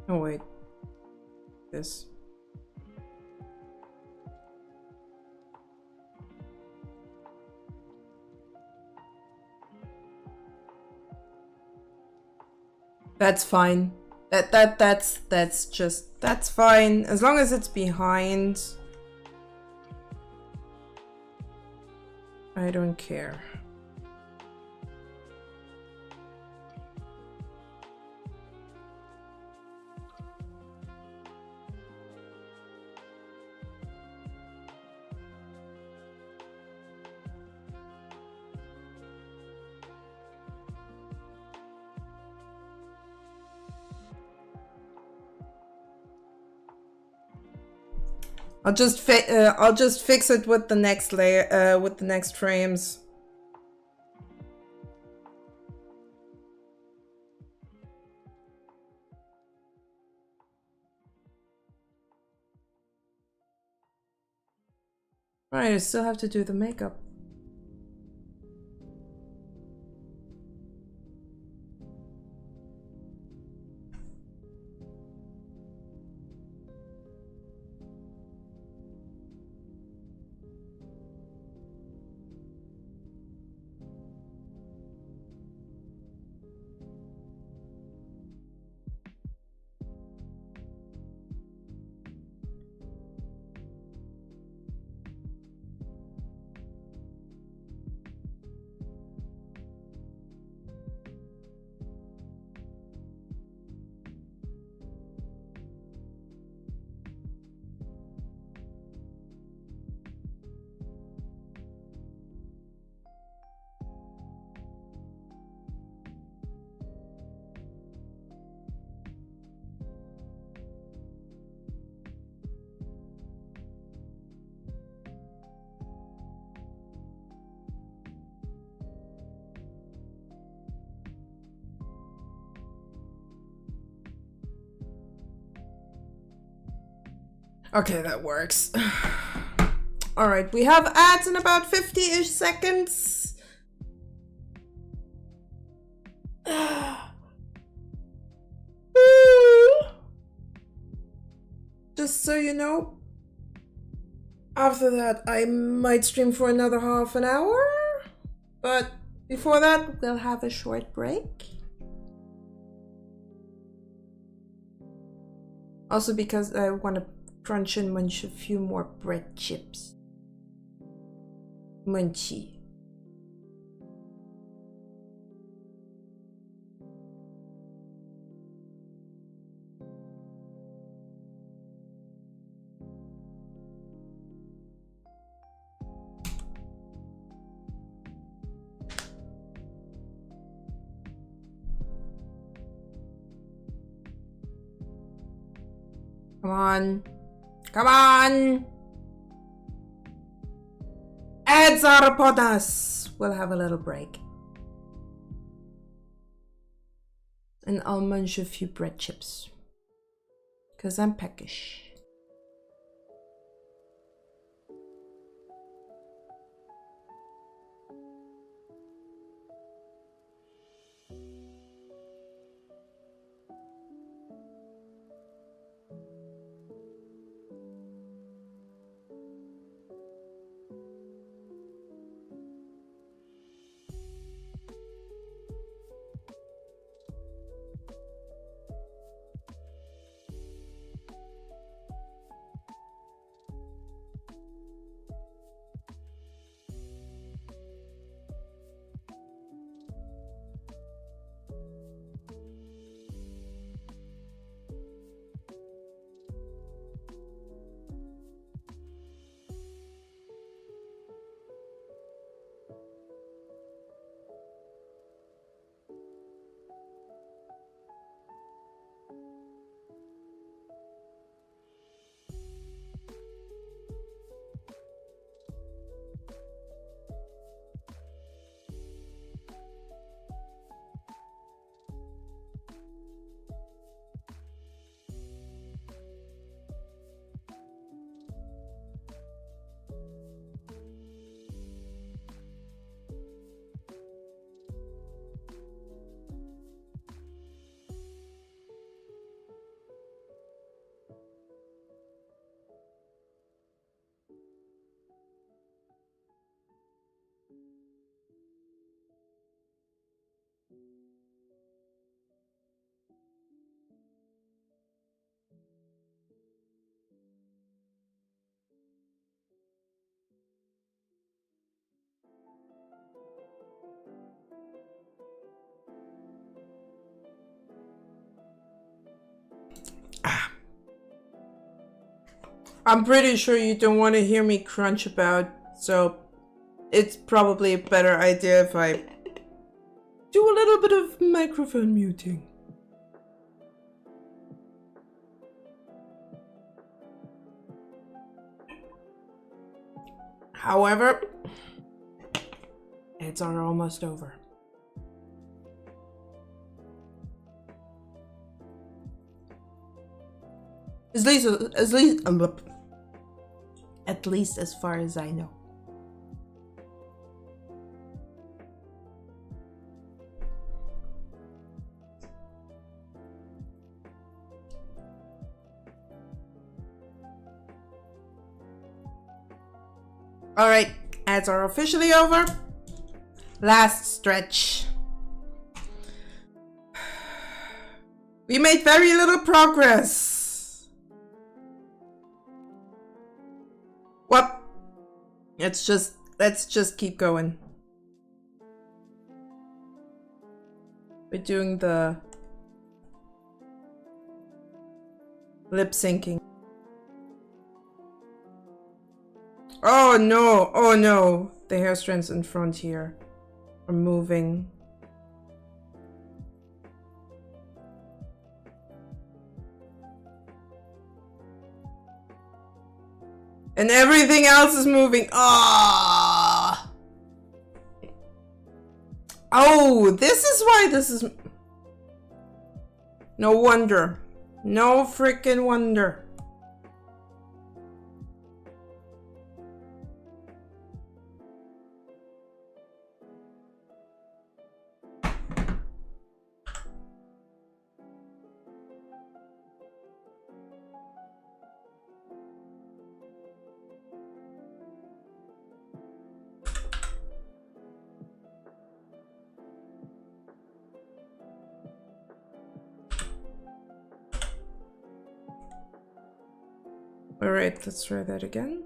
Oh wait. This. That's fine. That's fine. As long as it's behind. I don't care. I'll just fix it with the next layer, with the next frames. Right, I still have to do the makeup. Okay, that works. Alright, we have ads in about 50-ish seconds. Just so you know, after that I might stream for another half an hour. But before that, we'll have a short break. Also because I want to crunch and munch a few more bread chips. Munchy. Come on. Come on! Ads are upon us! We'll have a little break. And I'll munch a few bread chips. 'Cause I'm peckish. I'm pretty sure you don't want to hear me crunch about, so it's probably a better idea if I do a little bit of microphone muting. However, it's almost over. At least as far as I know. All right, ads are officially over. Last stretch. We made very little progress. Well, let's just keep going. We're doing the lip syncing. Oh no, oh no. The hair strands in front here are moving. And everything else is moving. Ah! Oh, this is why this is... No wonder. No freaking wonder. All right, let's try that again.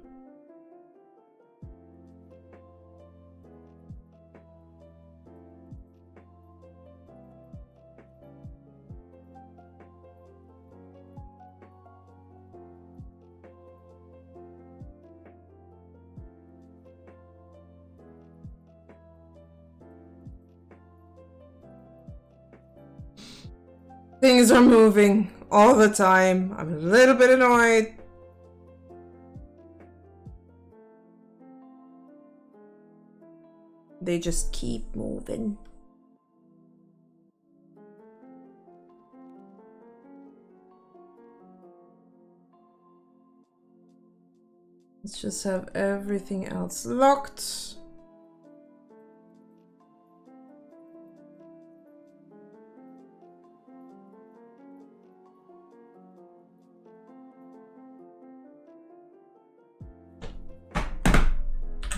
Things are moving all the time. I'm a little bit annoyed. They just keep moving. Let's just have everything else locked.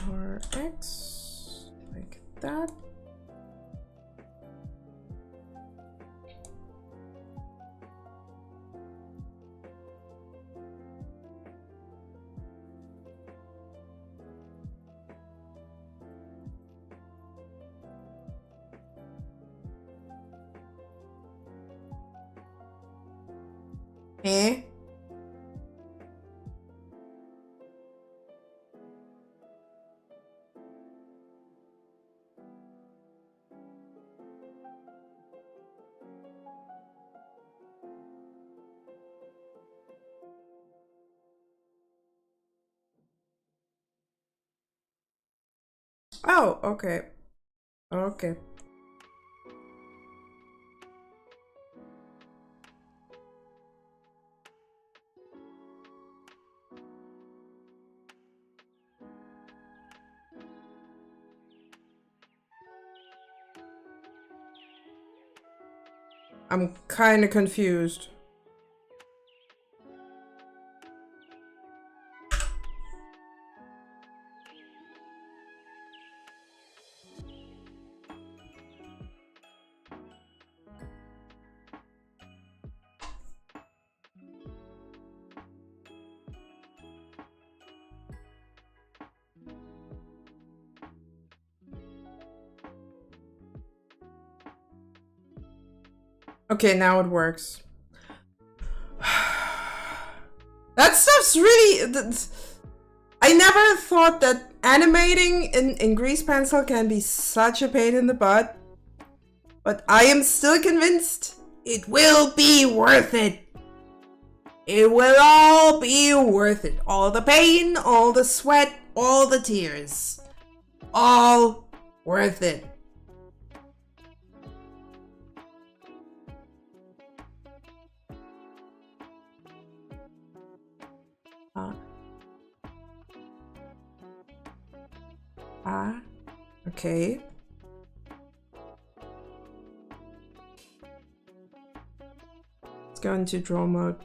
RX. Like that. Eh? Oh, okay. Okay. I'm kind of confused. Okay, now it works. That stuff's really... I never thought that animating in Grease Pencil can be such a pain in the butt. But I am still convinced it will be worth it. It will all be worth it. All the pain, all the sweat, all the tears. All worth it. Okay. Let's go into draw mode.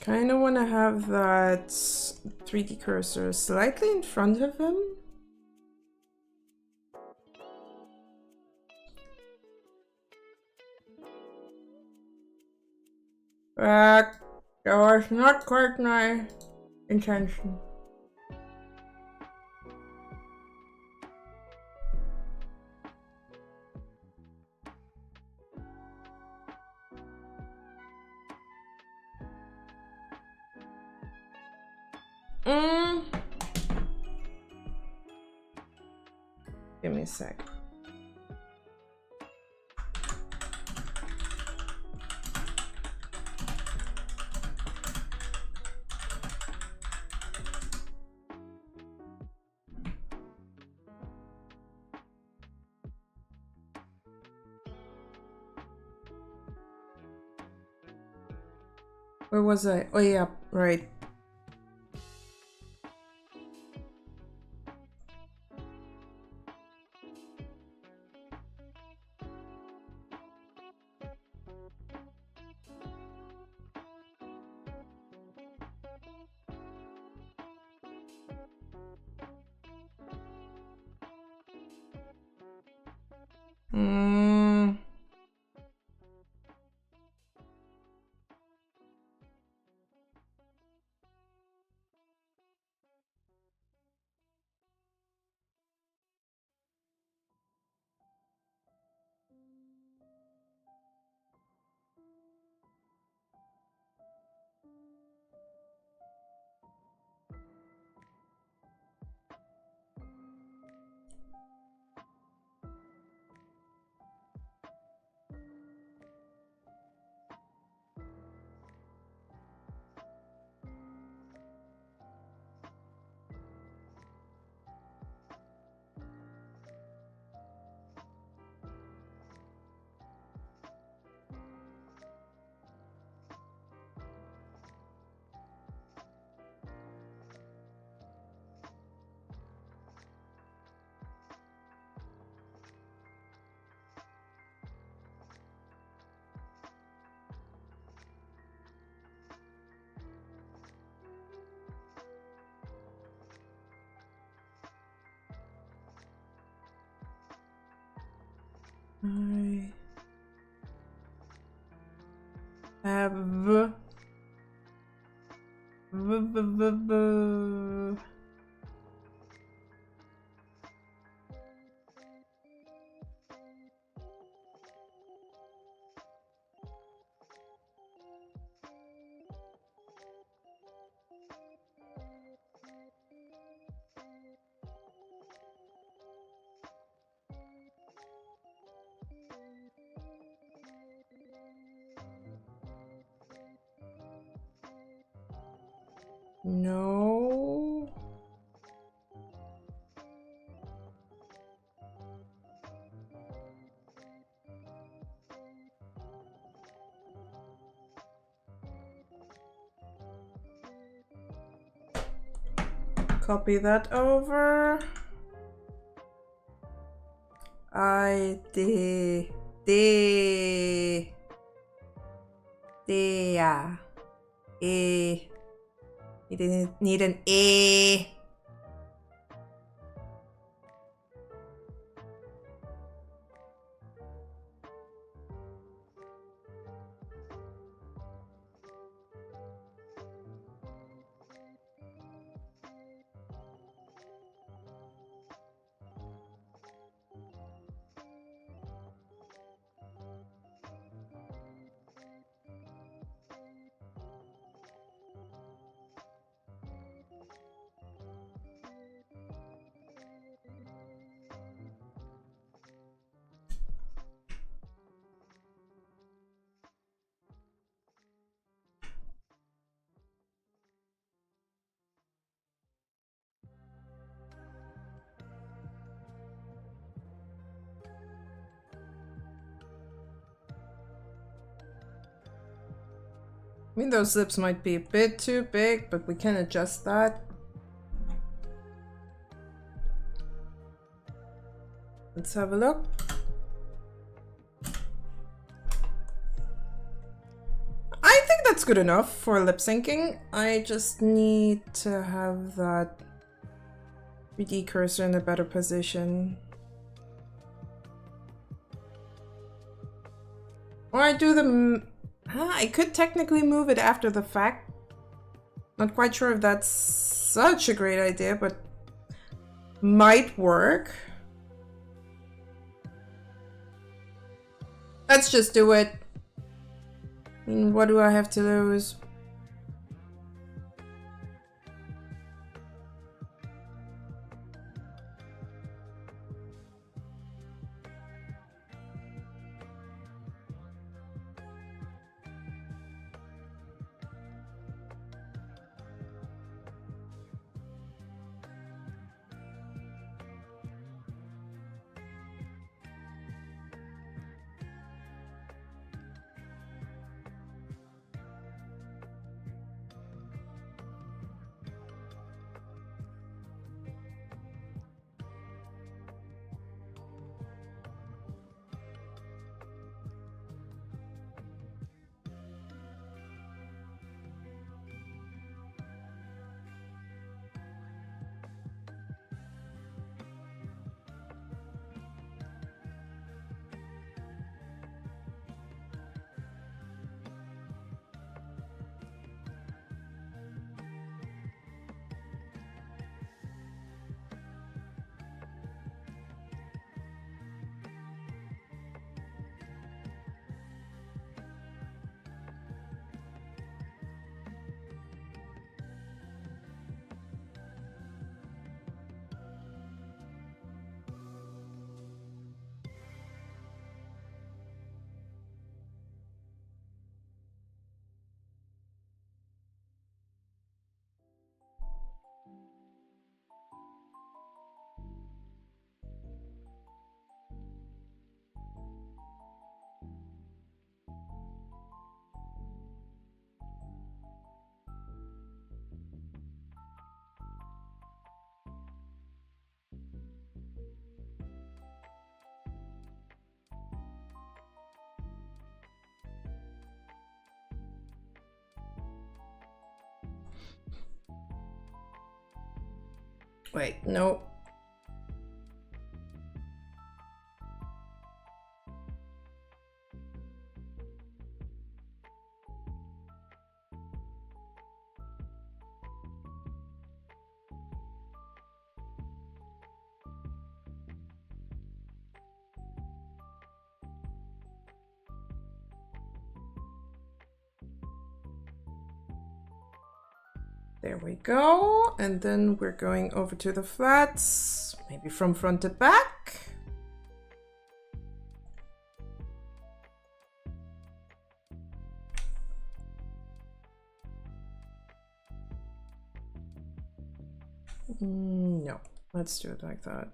Kinda wanna have that 3D cursor slightly in front of him. That was not quite my intention. Give me a sec. Where was I? Oh yeah, right. I have no. Copy that over. Yeah. You didn't need an A. mean, those lips might be a bit too big, but we can adjust that. Let's have a look. I think that's good enough for lip syncing. I just need to have that 3D cursor in a better position. Or I do the... I could technically move it after the fact. Not quite sure if that's such a great idea, but might work. Let's just do it. I mean, what do I have to lose? Wait, no. There we go. And then we're going over to the flats, maybe from front to back. No, let's do it like that.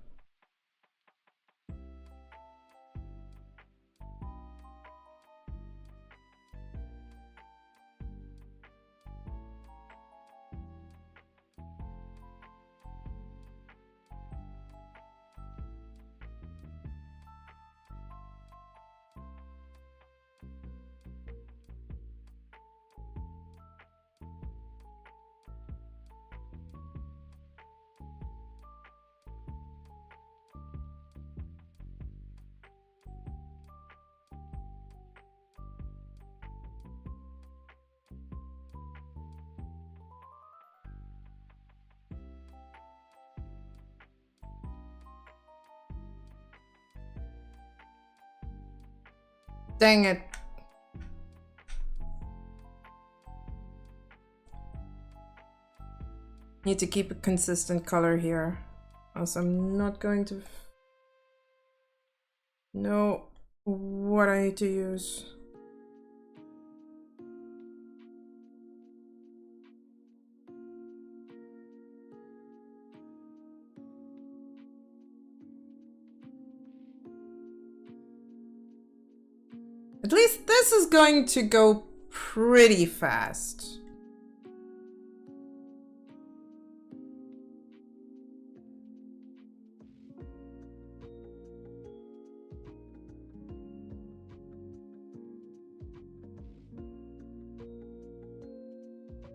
Dang it. Need to keep a consistent color here, else I'm not going to know what I need to use. At least this is going to go pretty fast.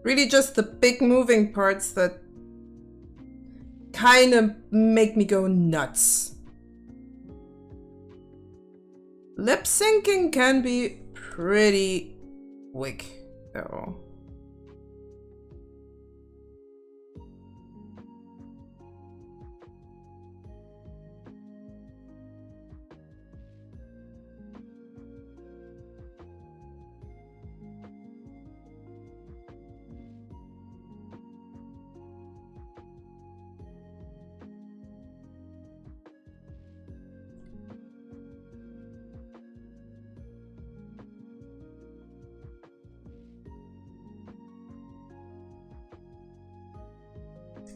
Really just the big moving parts that kind of make me go nuts. Lip syncing can be pretty quick, though.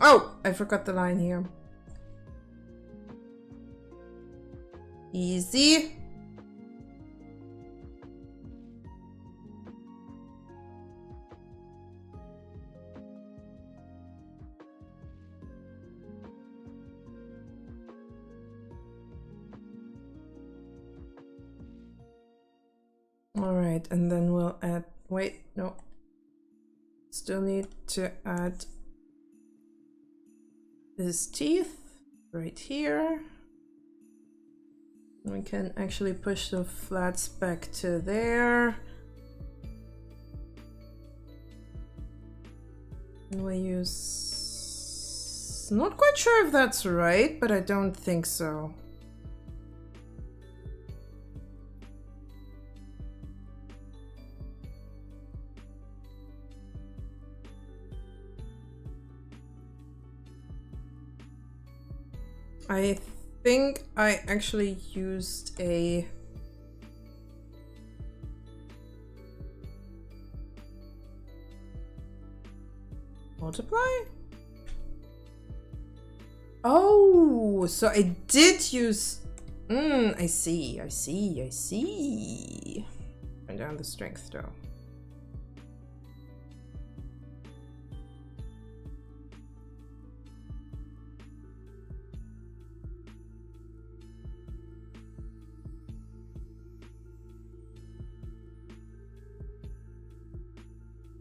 Oh, I forgot the line here. Easy. All right, and then we'll add, wait, no. Still need to add his teeth right here. We can actually push the flats back to there. And we use... Not quite sure if that's right, but I don't think so. I think I actually used a multiply? Oh, so I did use... I see. Bring down the strength though.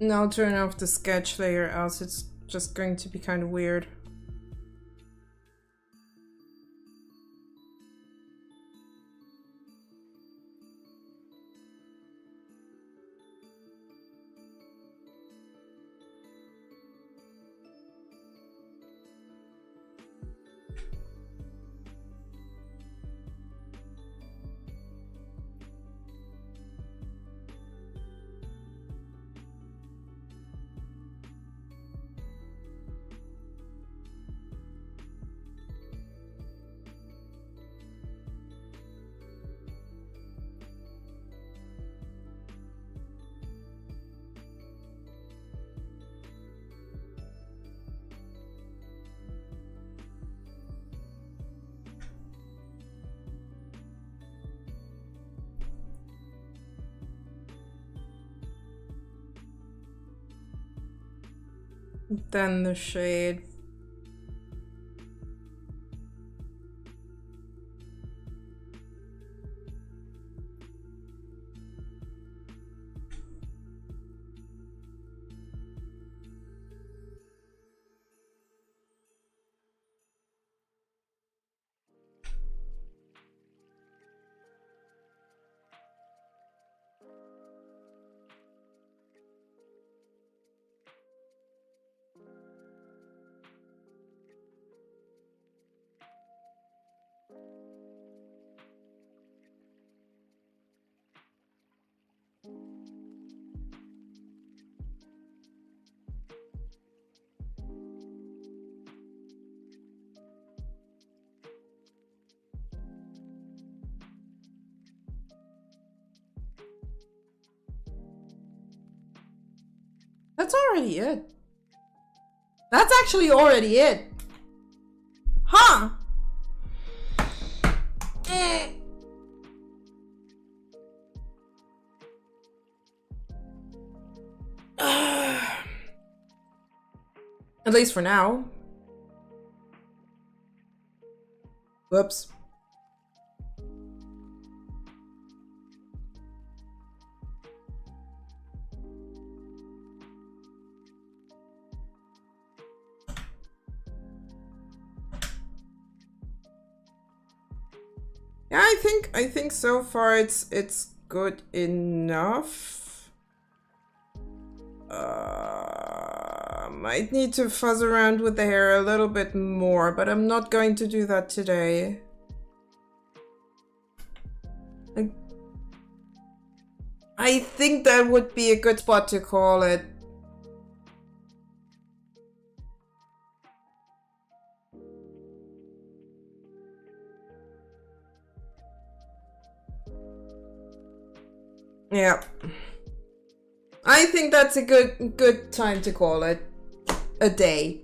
And I'll turn off the sketch layer, else it's just going to be kind of weird. Then the shade. That's already it. That's actually already it. Huh? At least for now. Whoops. Yeah, I think so far it's good enough. Might need to fuzz around with the hair a little bit more, but I'm not going to do that today. I think that would be a good spot to call it. Yeah. I think that's a good time to call it a day.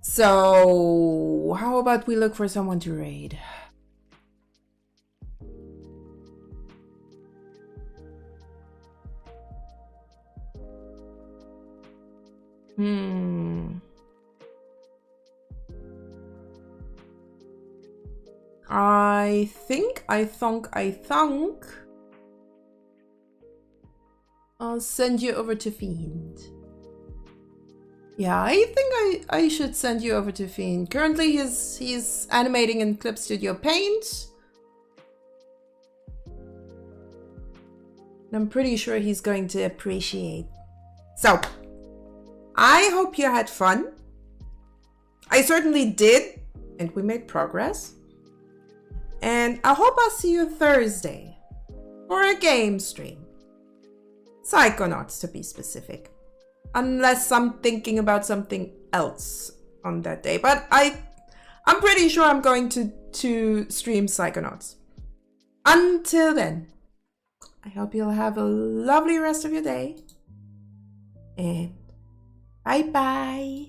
So, how about we look for someone to raid? I think I'll send you over to Fiend. Yeah, I think I should send you over to Fiend. Currently he's animating in Clip Studio Paint. I'm pretty sure he's going to appreciate. So, I hope you had fun. I certainly did, and we made progress. And I hope I'll see you Thursday for a game stream. Psychonauts, to be specific. Unless I'm thinking about something else on that day. But I'm pretty sure I'm going to stream Psychonauts. Until then, I hope you'll have a lovely rest of your day. And bye-bye.